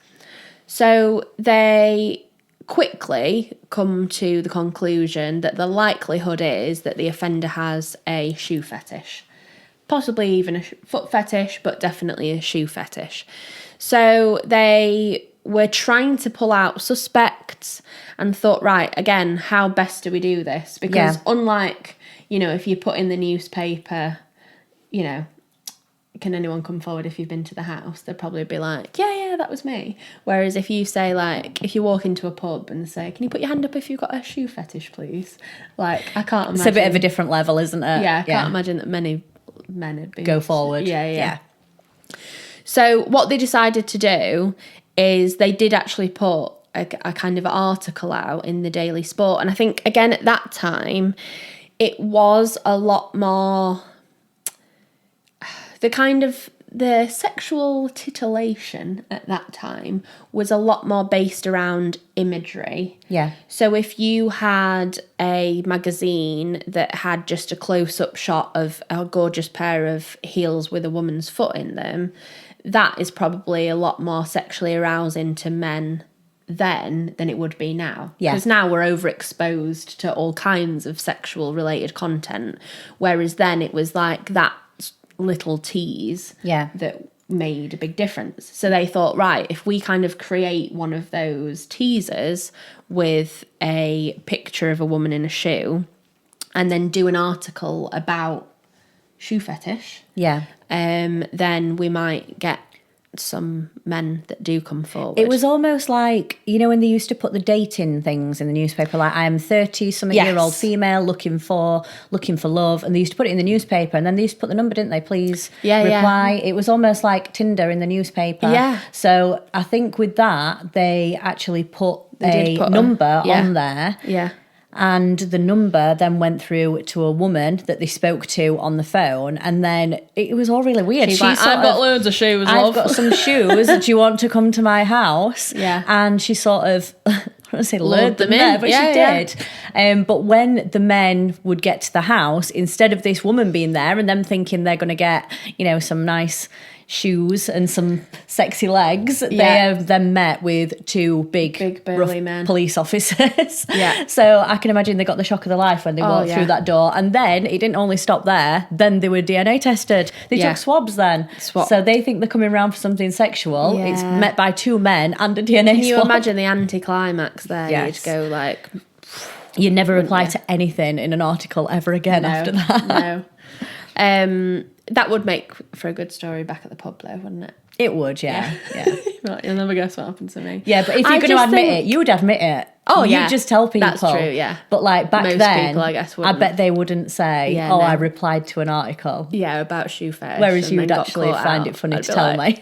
So they quickly come to the conclusion that the likelihood is that the offender has a shoe fetish. Possibly even a foot fetish, but definitely a shoe fetish. So they were trying to pull out suspects and thought, right, again, how best do we do this? Because unlike, if you put in the newspaper, can anyone come forward if you've been to the house? They'll probably be like, yeah, that was me. Whereas if you say, like, if you walk into a pub and say, can you put your hand up if you've got a shoe fetish, please? Like, I can't imagine. It's a bit of a different level, isn't it? Yeah, I can't imagine that many men would be. Go forward. Yeah. So what they decided to do is they did actually put a kind of article out in the Daily Sport. And I think, again, at that time, it was a lot more... The sexual titillation at that time was a lot more based around imagery. Yeah. So if you had a magazine that had just a close-up shot of a gorgeous pair of heels with a woman's foot in them, that is probably a lot more sexually arousing to men then than it would be now. Yeah. Because now we're overexposed to all kinds of sexual related content, whereas then it was like that little tease that made a big difference. So they thought, right, if we kind of create one of those teasers with a picture of a woman in a shoe and then do an article about shoe fetish, then we might get some men that do come forward. It was almost like, you know, when they used to put the dating things in the newspaper, like I am 30-something-year-old female looking for love, and they used to put it in the newspaper, and then they used to put the number, didn't they? Please reply. Yeah. It was almost like Tinder in the newspaper. Yeah. So I think with that, they actually put a number on there. Yeah. And the number then went through to a woman that they spoke to on the phone, and then it was all really weird. She's like, I've got loads of shoes, love. I've got some shoes. Do you want to come to my house? Yeah. And she sort of, I don't want to say lured them in, there, but she did. But when the men would get to the house, instead of this woman being there and them thinking they're going to get, you know, some nice shoes and some sexy legs, they have then met with two big burly men, police officers. Yeah. So I can imagine they got the shock of their life when they walked through that door. And then it didn't only stop there, then they were DNA tested. They took swabs then. So they think they're coming around for something sexual. Yeah. It's met by two men and a DNA swab. Can you imagine the anti-climax there? Yes. You'd go like... You never reply to anything in an article ever again after that. No. That would make for a good story back at the pub, though, wouldn't it? It would, yeah. Right, you'll never guess what happened to me. Yeah, but if you're going to admit it, you would admit it. Oh, yeah. You just tell people. That's true, yeah. But like back Most then, people, I guess, wouldn't. I bet they wouldn't say, I replied to an article. Yeah, about shoe fetish. Whereas you would actually find it funny to tell me.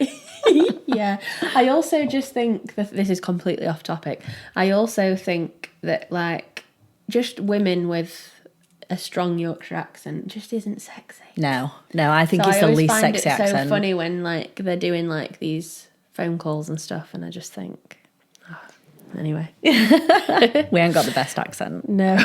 Yeah. I also just think that this is completely off topic. I also think that, like, just women with a strong Yorkshire accent just isn't sexy. No, I think it's the least sexy accent. I always find it so funny when like they're doing like these phone calls and stuff, and I just think, anyway. We ain't got the best accent. No.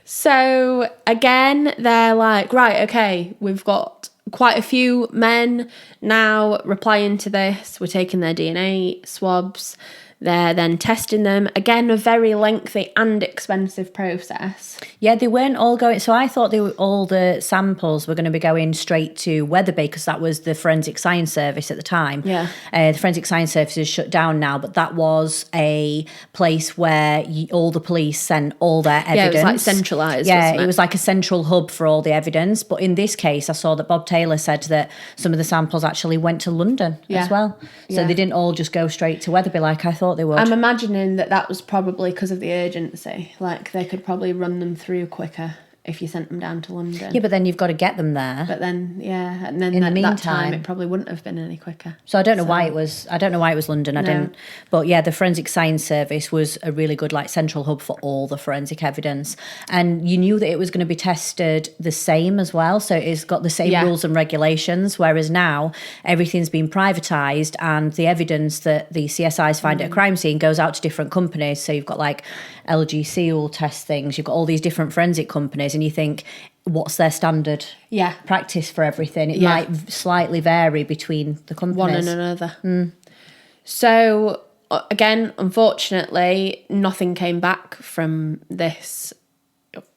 So again, they're like, right, okay, we've got quite a few men now replying to this. We're taking their DNA swabs. They're then testing them. Again, a very lengthy and expensive process. Yeah, they weren't all going... So I thought all the samples were going to be going straight to Wetherby because that was the Forensic Science Service at the time. Yeah. The Forensic Science Service is shut down now, but that was a place where all the police sent all their evidence. Yeah, it was like centralised, wasn't it? It was like a central hub for all the evidence. But in this case, I saw that Bob Taylor said that some of the samples actually went to London as well. So they didn't all just go straight to Wetherby like I thought they would. I'm imagining that was probably because of the urgency. Like, they could probably run them through quicker if you sent them down to London. Yeah, but then you've got to get them there. But then, and then in the meantime, that time it probably wouldn't have been any quicker. So I don't know why it was. I don't know why it was London. I didn't. But yeah, the Forensic Science Service was a really good like central hub for all the forensic evidence, and you knew that it was going to be tested the same as well. So it's got the same rules and regulations. Whereas now everything's been privatised, and the evidence that the CSIs find at a crime scene goes out to different companies. So you've got like LGC will test things. You've got all these different forensic companies, and you think, what's their standard practice for everything? It might slightly vary between the companies. One and another. So, again, unfortunately, nothing came back from this,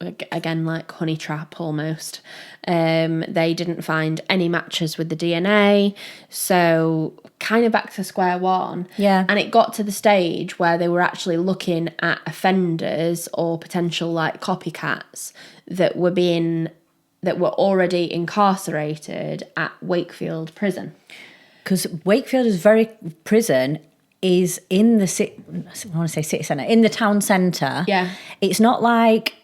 again, like honey trap almost. They didn't find any matches with the DNA, so kind of back to square one. Yeah. And it got to the stage where they were actually looking at offenders or potential like copycats that were already incarcerated at Wakefield Prison. Because Wakefield Prison is in the city centre, in the town centre. Yeah. It's not like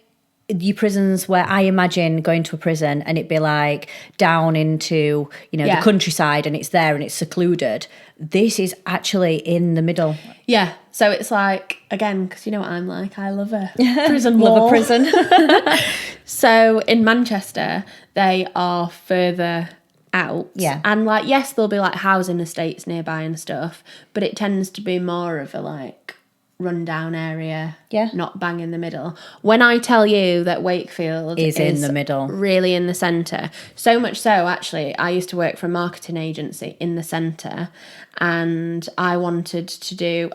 your prisons where I imagine going to a prison and it'd be like down into, the countryside and it's there and it's secluded. This is actually in the middle. Yeah. So it's like, again, because you know what I'm like, I love a prison wall. Love a prison. So in Manchester, they are further out. Yeah. And like, yes, there'll be like housing estates nearby and stuff, but it tends to be more of a like rundown area, not bang in the middle. When I tell you that Wakefield is in the middle, really in the centre, so much so actually I used to work for a marketing agency in the centre, and I wanted to do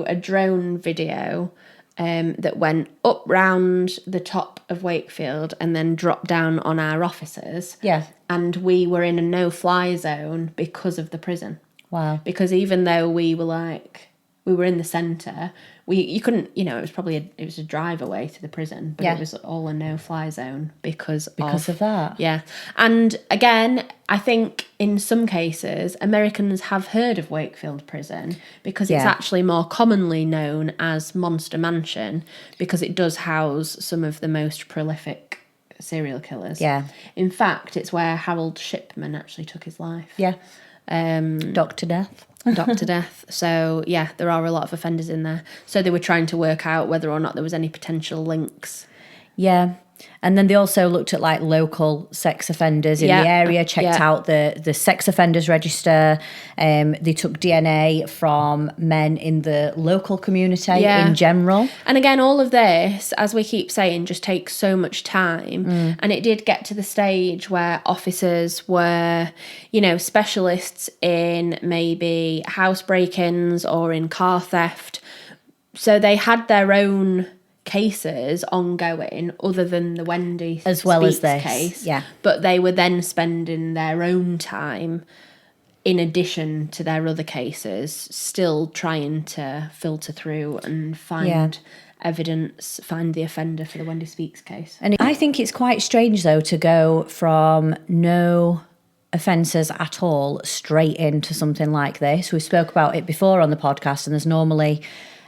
a drone video that went up round the top of Wakefield and then dropped down on our offices. Yeah. And we were in a no-fly zone because of the prison. Wow. Because even though we were in the centre, you couldn't, it was a drive away to the prison, but it was all a no-fly zone because of that. Yeah. And again, I think in some cases, Americans have heard of Wakefield Prison because it's actually more commonly known as Monster Mansion because it does house some of the most prolific serial killers. Yeah. In fact, it's where Harold Shipman actually took his life. Yeah. Dr. Death. Dr. Death. So, yeah, there are a lot of offenders in there. So they were trying to work out whether or not there was any potential links. Yeah. And then they also looked at like local sex offenders in the area, checked out the sex offenders register. They took DNA from men in the local community in general. And again, all of this, as we keep saying, just takes so much time. And it did get to the stage where officers were, specialists in maybe house break-ins or in car theft. So they had their own cases ongoing other than the Wendy as well Spees as this case, yeah, but they were then spending their own time in addition to their other cases still trying to filter through and find evidence, find the offender for the Wendy Spees case. And I think it's quite strange though to go from no offences at all straight into something like this. We spoke about it before on the podcast, and there's normally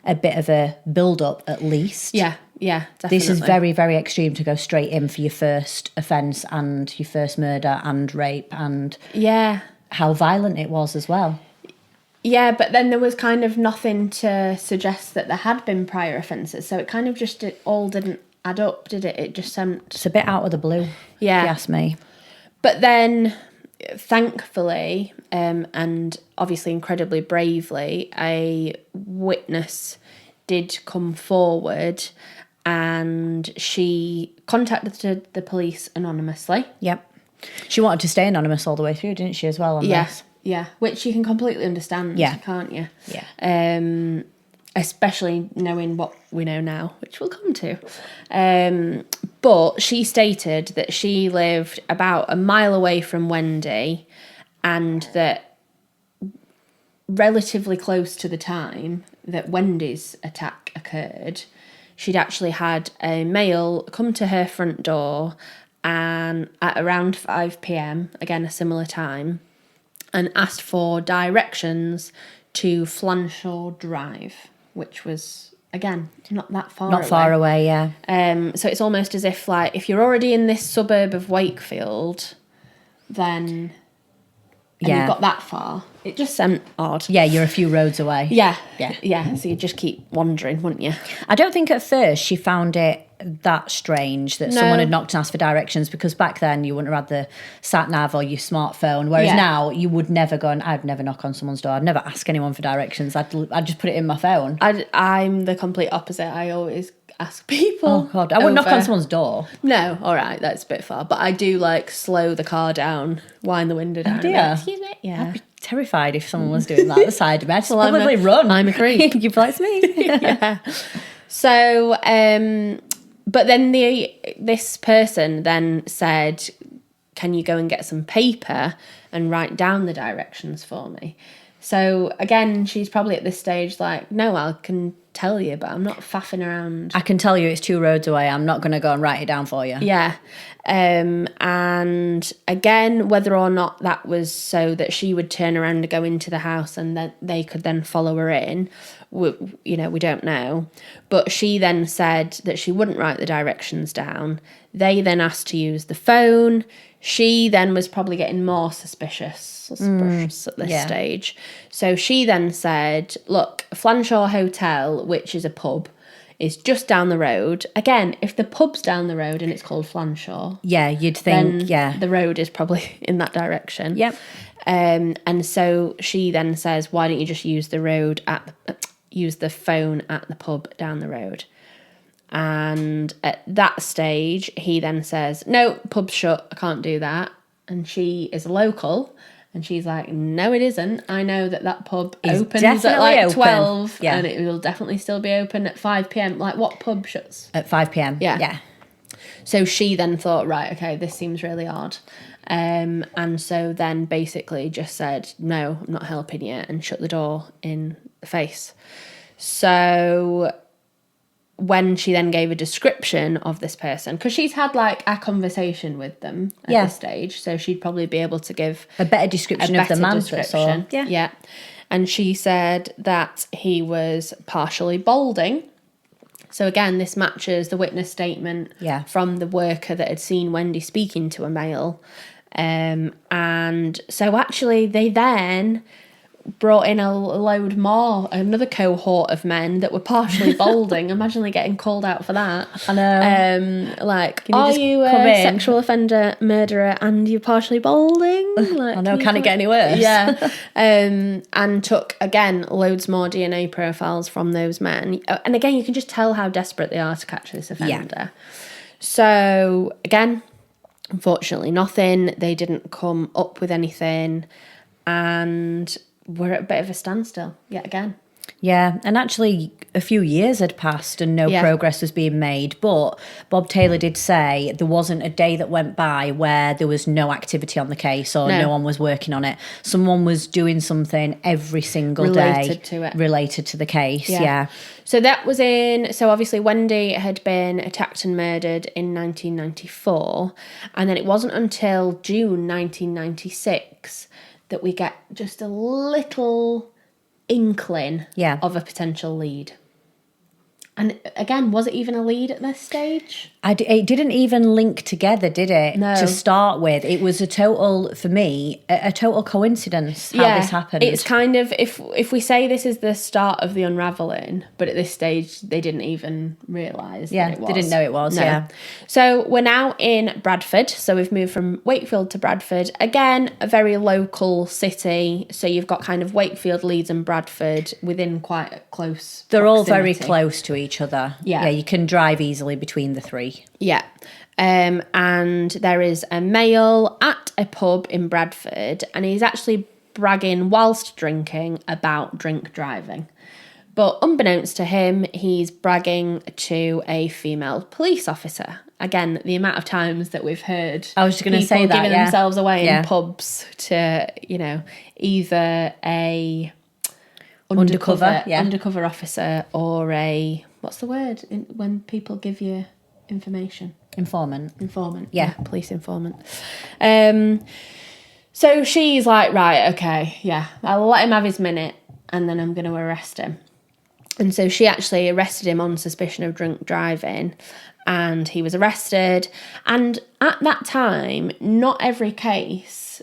a bit of a build-up at least. Yeah, definitely. This is very, very extreme to go straight in for your first offence and your first murder and rape and how violent it was as well. Yeah, but then there was kind of nothing to suggest that there had been prior offences, so it kind of just all didn't add up, did it? It just It's a bit out of the blue, if you ask me. But then, thankfully, and obviously incredibly bravely, a witness did come forward and she contacted the police anonymously. Yep. She wanted to stay anonymous all the way through, didn't she, as well on this? Yeah, which you can completely understand, can't you? Yeah. Especially knowing what we know now, which we'll come to. But she stated that she lived about a mile away from Wendy and that relatively close to the time that Wendy's attack occurred, she'd actually had a male come to her front door and at around 5 p.m, again a similar time, and asked for directions to Flanshaw Drive, which was, again, not that far away. Not far away, yeah. So it's almost as if, like, if you're already in this suburb of Wakefield, then you've got that far. It just seemed odd. Yeah, you're a few roads away. Yeah. So you just keep wandering, wouldn't you? I don't think at first she found it that strange that someone had knocked and asked for directions, because back then you wouldn't have had the sat nav or your smartphone, whereas now you would never go and I'd never knock on someone's door. I'd never ask anyone for directions. I'd just put it in my phone. I'm the complete opposite. I always ask people. Oh God, I wouldn't knock on someone's door. No, all right, that's a bit far. But I do like slow the car down, wind the window down. Oh dear. Excuse me. Yeah. I'd be terrified if someone was doing that at the side of me. I'd probably run. I'm a creep. You'd be like, it's me. Yeah. So, but then this person then said, can you go and get some paper and write down the directions for me? So again, she's probably at this stage like, no, I can tell you, but I'm not faffing around. I can tell you it's 2 roads away. I'm not going to go and write it down for you. Yeah. And again, whether or not that was so that she would turn around and go into the house and that they could then follow her in, we don't know. But she then said that she wouldn't write the directions down. They then asked to use the phone. She then was probably getting more suspicious at this stage. So she then said, look, Flanshaw Hotel, which is a pub, is just down the road. Again, if the pub's down the road and it's called Flanshaw, you'd think, the road is probably in that direction. Yep. And so she then says, why don't you just use the phone at the pub down the road? And at that stage, he then says, no, pub's shut, I can't do that. And she is a local, and she's like, no, it isn't. I know that pub opens at like 12, and it will definitely still be open at 5 p.m. Like, what pub shuts? At 5 p.m. Yeah. So she then thought, right, okay, this seems really odd. And so then basically just said, no, I'm not helping you, and shut the door in the face. So when she then gave a description of this person, because she's had like a conversation with them at this stage, so she'd probably be able to give a better description of the man. Yeah. And she said that he was partially balding. So again, this matches the witness statement from the worker that had seen Wendy speaking to a male. And so actually they then brought in another cohort of men that were partially balding. Imagine they getting called out for that. I know. Are you a sexual offender, murderer, and you're partially balding? I know, can it get any worse? Yeah. And took, again, loads more DNA profiles from those men. And again, you can just tell how desperate they are to catch this offender. Yeah. So, again, unfortunately, nothing. They didn't come up with anything. And we're at a bit of a standstill yet again. Yeah, and actually a few years had passed and no progress was being made. But Bob Taylor did say there wasn't a day that went by where there was no activity on the case or no one was working on it. Someone was doing something every single day related to the case. Yeah. So that was so obviously Wendy had been attacked and murdered in 1994. And then it wasn't until June 1996 that we get just a little inkling of a potential lead. And again, was it even a lead at this stage? It didn't even link together, did it? No. To start with, it was a total coincidence how this happened. It's kind of, if we say this is the start of the unravelling, but at this stage they didn't even realise that it was. They didn't know it was, So we're now in Bradford, so we've moved from Wakefield to Bradford. Again, a very local city, so you've got kind of Wakefield, Leeds and Bradford within quite a close They're proximity. all very close to each other. Yeah, you can drive easily between the three. Yeah. And there is a male at a pub in Bradford, and he's actually bragging whilst drinking about drink driving. But unbeknownst to him, he's bragging to a female police officer. Again, the amount of times that we've heard I was just going to say that, giving themselves away in pubs to, either a undercover officer or a, what's the word when people give you information? Informant. Yeah, police informant. So she's like, right, okay, I'll let him have his minute and then I'm going to arrest him. And so she actually arrested him on suspicion of drunk driving, and he was arrested. And at that time, not every case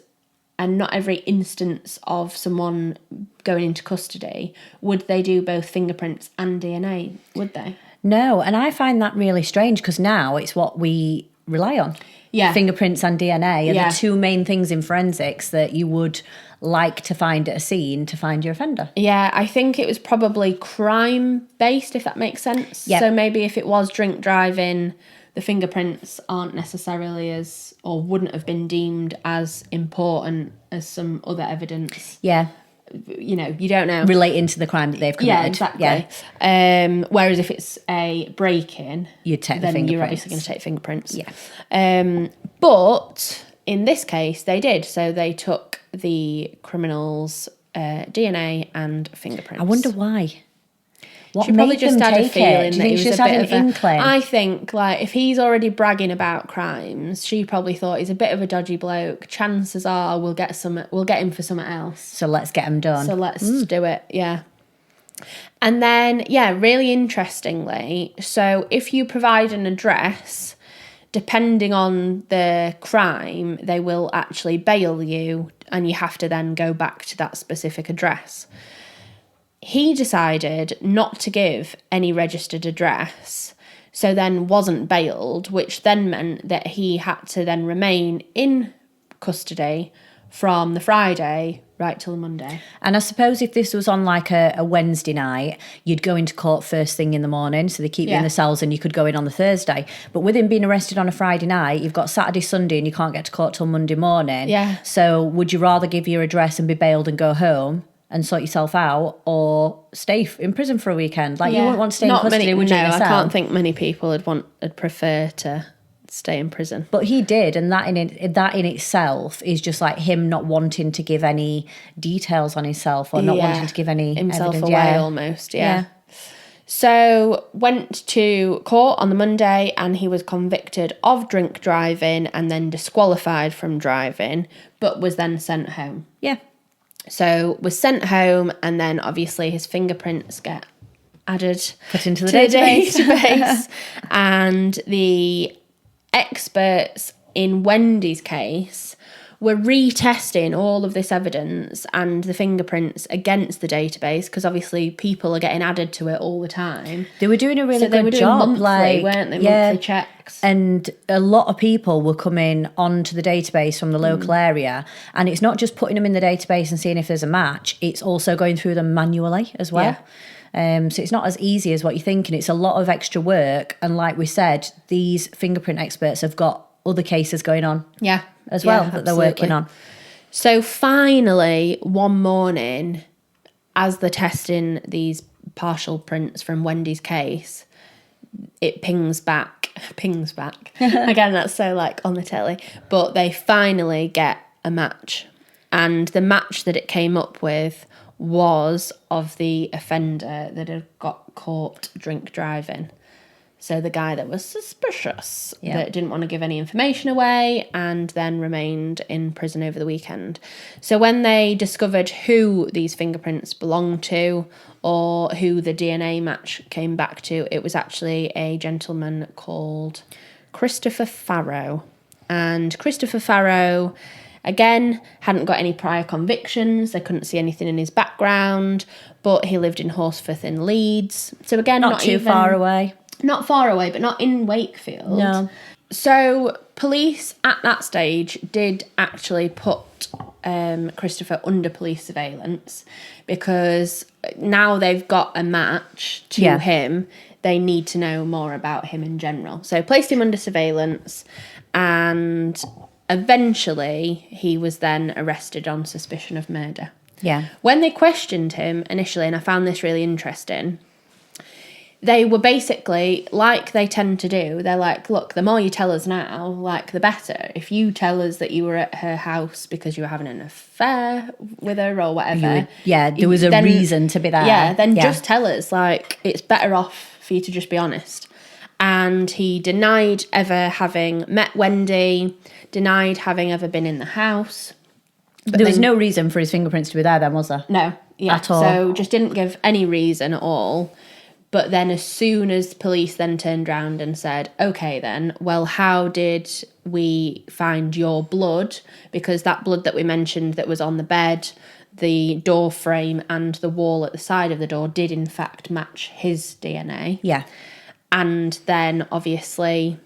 and not every instance of someone going into custody would they do both fingerprints and DNA, would they? No, and I find that really strange because now it's what we rely on. Yeah. Fingerprints and DNA are the two main things in forensics that you would like to find at a scene to find your offender. Yeah, I think it was probably crime-based, if that makes sense. Yep. So maybe if it was drink driving, the fingerprints aren't necessarily as, or wouldn't have been deemed as important as some other evidence. Yeah. You don't know. Relating to the crime that they've committed. Yeah, exactly. Yeah. Whereas if it's a break-in, you'd take the fingerprints. Then you're obviously going to take fingerprints. Yeah. But in this case, they did. So they took the criminal's DNA and fingerprints. I wonder why. What she probably just had a feeling that he was just a had bit an of inkling? I think, if he's already bragging about crimes, she probably thought he's a bit of a dodgy bloke. Chances are we'll get him for something else. So let's get him done. So let's do it, yeah. And then, yeah, really interestingly, so if you provide an address, depending on the crime, they will actually bail you and you have to then go back to that specific address. He decided not to give any registered address, so then wasn't bailed, which then meant that he had to then remain in custody from the Friday right till the Monday. And I suppose if this was on like a Wednesday night, you'd go into court first thing in the morning, so they keep you in the cells and you could go in on the Thursday. But with him being arrested on a Friday night, you've got Saturday, Sunday, and you can't get to court till Monday morning. Yeah. So would you rather give your address and be bailed and go home and sort yourself out, or stay in prison for a weekend? Like, you wouldn't want to stay in custody, would you? No, I can't think many people would prefer to stay in prison. But he did, and that in itself is just like him not wanting to give any details on himself, or not wanting to give any himself evidence. away almost. Yeah. So went to court on the Monday, and he was convicted of drink driving and then disqualified from driving, but was then sent home. Yeah. So was sent home, and then obviously his fingerprints get added Put into the database. And the experts in Wendy's case were retesting all of this evidence and the fingerprints against the database, because obviously people are getting added to it all the time. They were doing a really they were good doing job, monthly, weren't they? Monthly checks. And a lot of people were coming onto the database from the local area, and it's not just putting them in the database and seeing if there's a match, it's also going through them manually as well. So it's not as easy as what you think, and it's a lot of extra work. And like we said, these fingerprint experts have got other cases going on as well that they're working on. So finally, one morning, as they're testing these partial prints from Wendy's case, it pings back. Again, that's so like on the telly. But they finally get a match. And the match that it came up with was of the offender that had got caught drink driving. So the guy that was suspicious, that didn't want to give any information away, and then remained in prison over the weekend. So when they discovered who these fingerprints belonged to, or who the DNA match came back to, it was actually a gentleman called Christopher Farrow. And Christopher Farrow, again, hadn't got any prior convictions. They couldn't see anything in his background, but he lived in Horsforth in Leeds. So again, not too far away. Not far away, but not in Wakefield. No. So police at that stage did actually put Christopher under police surveillance, because now they've got a match to him, they need to know more about him in general. So placed him under surveillance, and eventually he was then arrested on suspicion of murder. Yeah. When they questioned him initially, and I found this really interesting, they were basically, like they tend to do, they're like, look, the more you tell us now, like, the better. If you tell us that you were at her house because you were having an affair with her or whatever. There was a reason to be there. Yeah, then just tell us. Like, it's better off for you to just be honest. And he denied ever having met Wendy, denied having ever been in the house. But there was no reason for his fingerprints to be there then, was there? No, at all. So just didn't give any reason at all. But then as soon as police then turned around and said, okay then, well, how did we find your blood? Because that blood that we mentioned that was on the bed, the door frame and the wall at the side of the door did in fact match his DNA. Yeah. And then obviously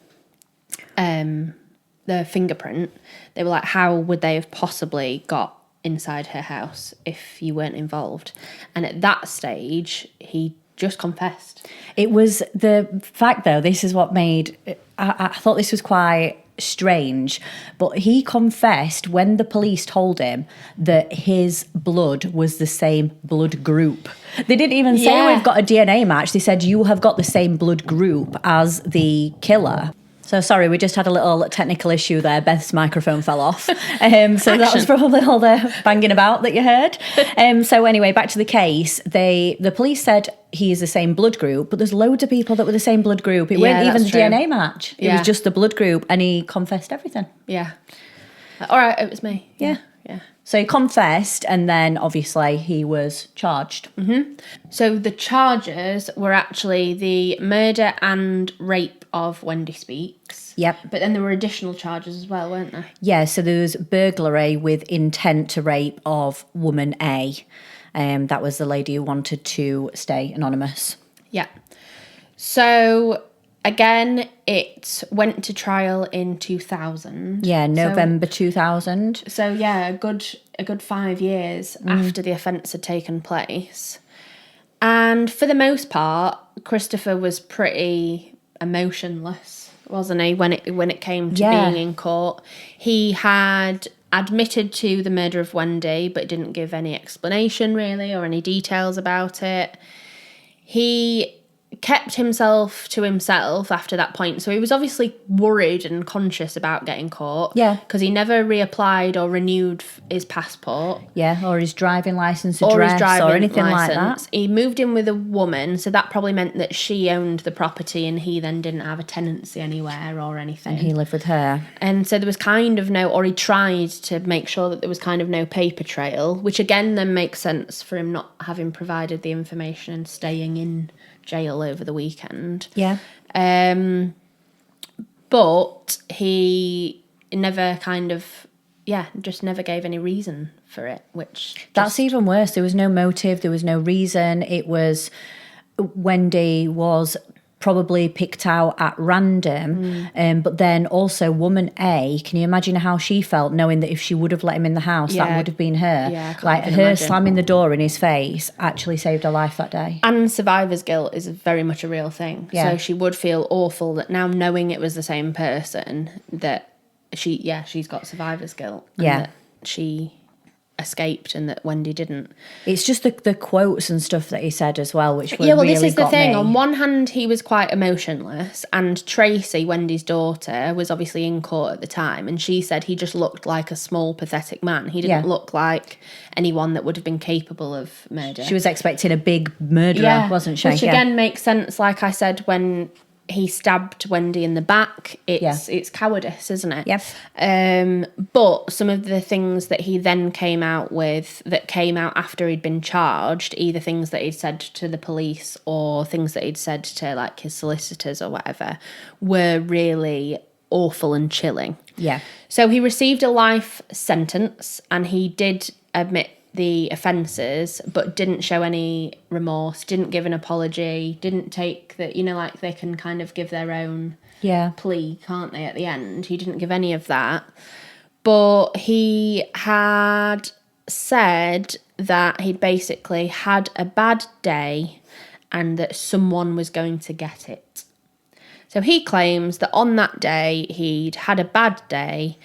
the fingerprint, they were like, how would they have possibly got inside her house if you weren't involved? And at that stage, he just confessed. It was the fact, though, this is what made... I thought this was quite strange, but he confessed when the police told him that his blood was the same blood group. They didn't even say we've got a DNA match. They said you have got the same blood group as the killer. So sorry, we just had a little technical issue there. Beth's microphone fell off. So that was probably all the banging about that you heard. So anyway, back to the case. The police said he is the same blood group, but there's loads of people that were the same blood group. It weren't even the DNA match. It was just the blood group, and he confessed everything. Yeah. All right, it was me. Yeah. Yeah. So he confessed, and then obviously he was charged. So the charges were actually the murder and rape of Wendy Speakes. Yep. But then there were additional charges as well, weren't there? Yeah, so there was burglary with intent to rape of woman A. That was the lady who wanted to stay anonymous. Yeah. So again, it went to trial in 2000. Yeah, November 2000. So yeah, a good 5 years after the offence had taken place. And for the most part, Christopher was pretty emotionless, wasn't he, when it came to being in court. He had admitted to the murder of Wendy, but didn't give any explanation really or any details about it. He kept himself to himself after that point, so he was obviously worried and conscious about getting caught. Yeah. Because he never reapplied or renewed his passport. Yeah, or his driving licence address or anything like that. He moved in with a woman, so that probably meant that she owned the property and he then didn't have a tenancy anywhere or anything. And he lived with her. And so there was kind of he tried to make sure that there was kind of no paper trail, which again then makes sense for him not having provided the information and staying in jail over the weekend. Yeah. But he never just never gave any reason for it, which... That's even worse. There was no motive. There was no reason. It was... Wendy was probably picked out at random. But then also woman A, can you imagine how she felt knowing that if she would have let him in the house, that would have been her? Yeah, I can't like even her imagine. slamming the door in his face actually saved her life that day. And survivor's guilt is very much a real thing. Yeah. So she would feel awful that now knowing it was the same person that she's got survivor's guilt. And Yeah. that she escaped and that Wendy didn't. It's just the quotes and stuff that he said as well, which were This really is the got thing. me. On one hand, he was quite emotionless, and Tracy, Wendy's daughter, was obviously in court at the time, and she said he just looked like a small, pathetic man. He didn't look like anyone that would have been capable of murder. She was expecting a big murderer, wasn't she? Which again makes sense. Like I said, when he stabbed Wendy in the back, it's cowardice, isn't it? Yes. But some of the things that he then came out with that came out after he'd been charged, either things that he'd said to the police or things that he'd said to like his solicitors or whatever, were really awful and chilling. Yeah. So he received a life sentence and he did admit the offences, but didn't show any remorse, didn't give an apology, didn't take the, like they can kind of give their own plea, can't they, at the end? He didn't give any of that. But he had said that he'd basically had a bad day and that someone was going to get it. So he claims that on that day he'd had a bad day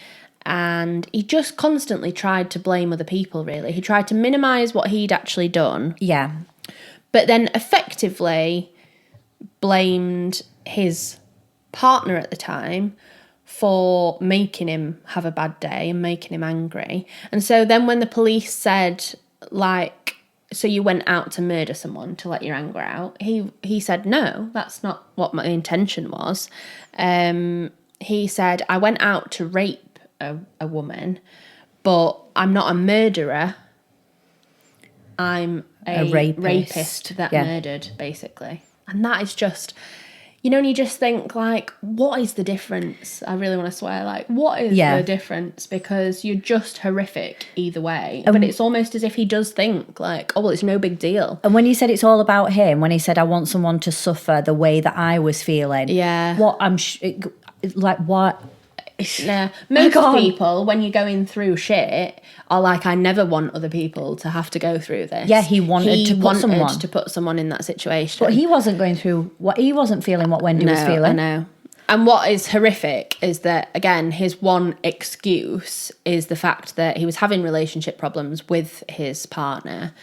and he just constantly tried to blame other people, really. He tried to minimise what he'd actually done. Yeah. But then effectively blamed his partner at the time for making him have a bad day and making him angry. And so then when the police said, like, so you went out to murder someone to let your anger out, he said, no, that's not what my intention was. He said, I went out to rape a woman, but I'm not a murderer. I'm a rapist that murdered, basically. And that is just, and you just think, like, what is the difference? I really want to swear, like, what is the difference? Because you're just horrific either way. But it's almost as if he does think, like, oh, well, it's no big deal. And when he said it's all about him, when he said, I want someone to suffer the way that I was feeling. Yeah. What? Yeah, most people, when you're going through shit, are like, I never want other people to have to go through this. Yeah, he wanted to put someone in that situation. But he wasn't going through he wasn't feeling what Wendy was feeling. I know. And what is horrific is that, again, his one excuse is the fact that he was having relationship problems with his partner,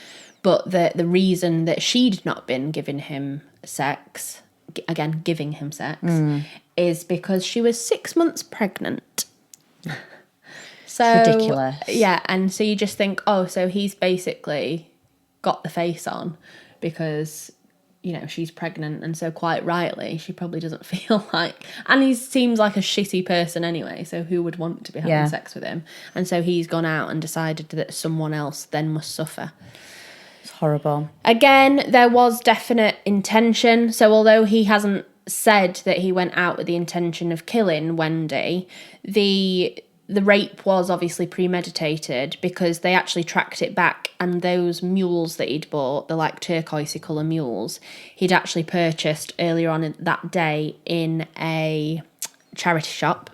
but the reason that she'd not been giving him sex, is because she was 6 months pregnant. So ridiculous. Yeah, and so you just think, oh, so he's basically got the face on because, she's pregnant, and so quite rightly, she probably doesn't feel like... And he seems like a shitty person anyway, so who would want to be having sex with him? And so he's gone out and decided that someone else then must suffer. It's horrible. Again, there was definite intention. So although he hasn't said that he went out with the intention of killing Wendy, the rape was obviously premeditated, because they actually tracked it back, and those mules that he'd bought, the like turquoisey colour mules, he'd actually purchased earlier on that day in a charity shop,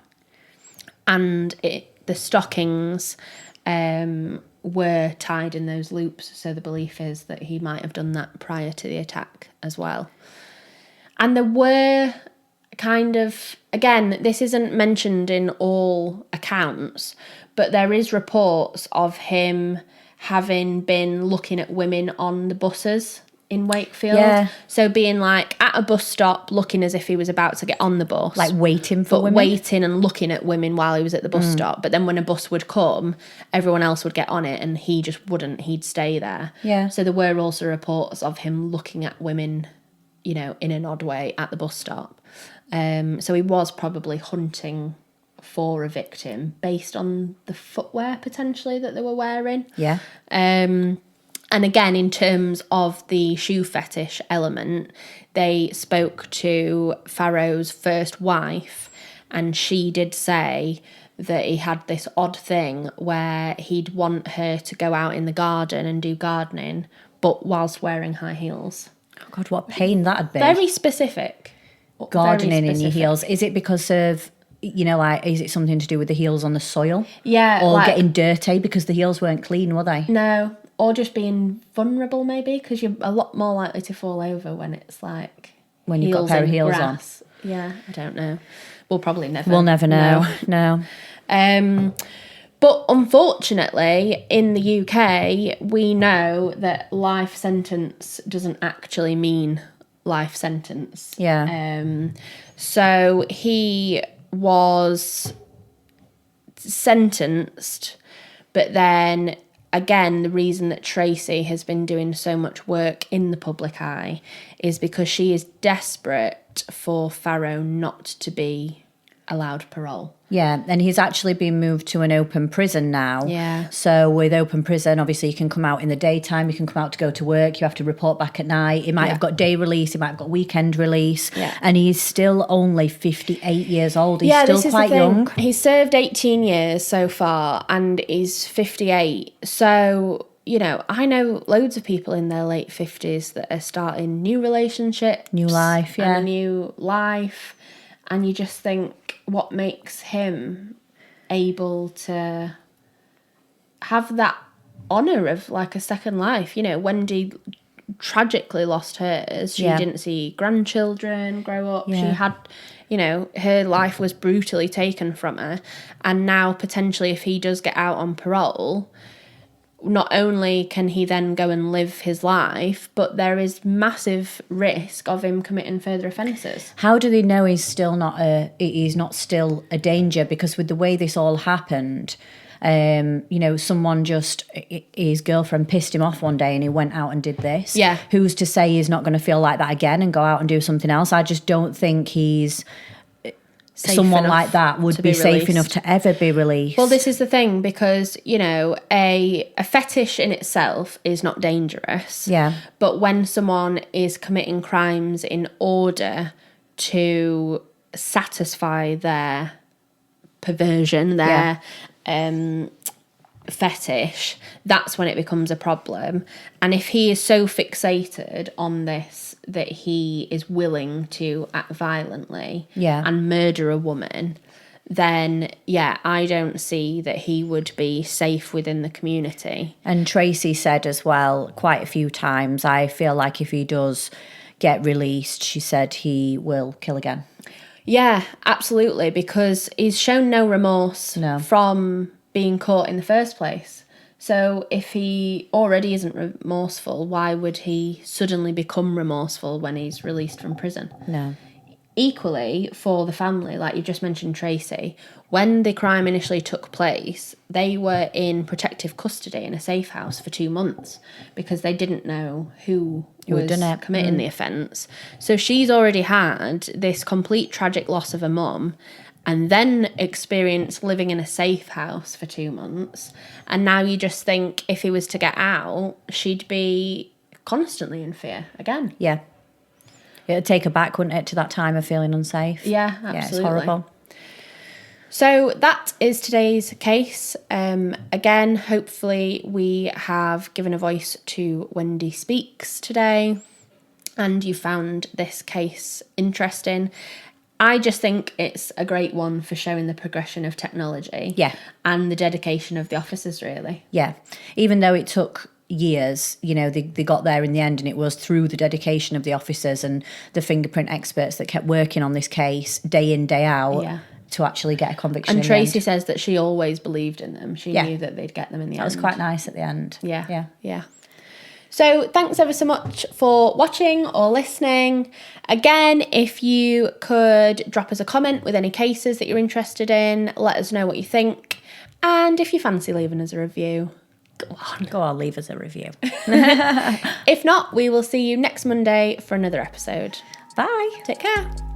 and the stockings were tied in those loops, so the belief is that he might have done that prior to the attack as well. And there were kind of, again, this isn't mentioned in all accounts, but there is reports of him having been looking at women on the buses in Wakefield. Yeah. So being like at a bus stop, looking as if he was about to get on the bus. Like waiting for women? Waiting and looking at women while he was at the bus stop. But then when a bus would come, everyone else would get on it and he just wouldn't. He'd stay there. Yeah. So there were also reports of him looking at women, in an odd way at the bus stop. So he was probably hunting for a victim based on the footwear potentially that they were wearing. Yeah. And again, in terms of the shoe fetish element, they spoke to Farrow's first wife, and she did say that he had this odd thing where he'd want her to go out in the garden and do gardening, but whilst wearing high heels. Oh God, what pain that'd be. Very specific. Gardening in your heels. Is it because of, is it something to do with the heels on the soil? Yeah. Or getting dirty because the heels weren't clean, were they? No. Or just being vulnerable, maybe, because you're a lot more likely to fall over when it's like... When you've got a pair of heels grass. On. Yeah, I don't know. We'll probably never... We'll never know. No. But unfortunately, in the UK, we know that life sentence doesn't actually mean life sentence. Yeah. So he was sentenced, but then again, the reason that Tracy has been doing so much work in the public eye is because she is desperate for Farrow not to be allowed parole. Yeah, and he's actually been moved to an open prison now. Yeah. So with open prison, obviously you can come out in the daytime, you can come out to go to work, you have to report back at night. He might have got day release, he might have got weekend release. Yeah. And he's still only 58 years old. He's still quite young. He's served 18 years so far and he's 58. So, I know loads of people in their late 50s that are starting new relationships. New life, yeah. And a new life. And you just think, what makes him able to have that honour of like a second life? Wendy tragically lost hers. She didn't see grandchildren grow up. Yeah. She had, her life was brutally taken from her. And now potentially if he does get out on parole, not only can he then go and live his life, but there is massive risk of him committing further offences. How do they know he's not still a danger? Because with the way this all happened, someone his girlfriend pissed him off one day and he went out and did this. Yeah. Who's to say he's not going to feel like that again and go out and do something else? I just don't think he's... someone like that would be safe enough to ever be released. Well, this is the thing, because, a fetish in itself is not dangerous. Yeah. But when someone is committing crimes in order to satisfy their perversion, their fetish, that's when it becomes a problem. And if he is so fixated on this that he is willing to act violently and murder a woman, then I don't see that he would be safe within the community. And Tracy said as well quite a few times, I feel like if he does get released, she said he will kill again. Yeah, absolutely, because he's shown no remorse from being caught in the first place. So if he already isn't remorseful, why would he suddenly become remorseful when he's released from prison? No. equally, for the family, like you just mentioned, Tracy, when the crime initially took place, they were in protective custody in a safe house for 2 months because they didn't know who was committing the offence. So she's already had this complete tragic loss of a mum and then experienced living in a safe house for 2 months. And now you just think if he was to get out, she'd be constantly in fear again. Yeah. It would take her back, wouldn't it, to that time of feeling unsafe? Yeah, absolutely. Yeah, it's horrible. So that is today's case. Again, hopefully we have given a voice to Wendy Speakes today and you found this case interesting. I just think it's a great one for showing the progression of technology. Yeah. And the dedication of the officers, really. Yeah. Even though it took years, you know, they got there in the end, and it was through the dedication of the officers and the fingerprint experts that kept working on this case day in, day out to actually get a conviction. And Tracy says that she always believed in them. She knew that they'd get them in the end. That was quite nice at the end. Yeah. So thanks ever so much for watching or listening. Again, if you could drop us a comment with any cases that you're interested in, let us know what you think. And if you fancy leaving us a review, Go on, leave us a review. If not, we will see you next Monday for another episode. Bye. Take care.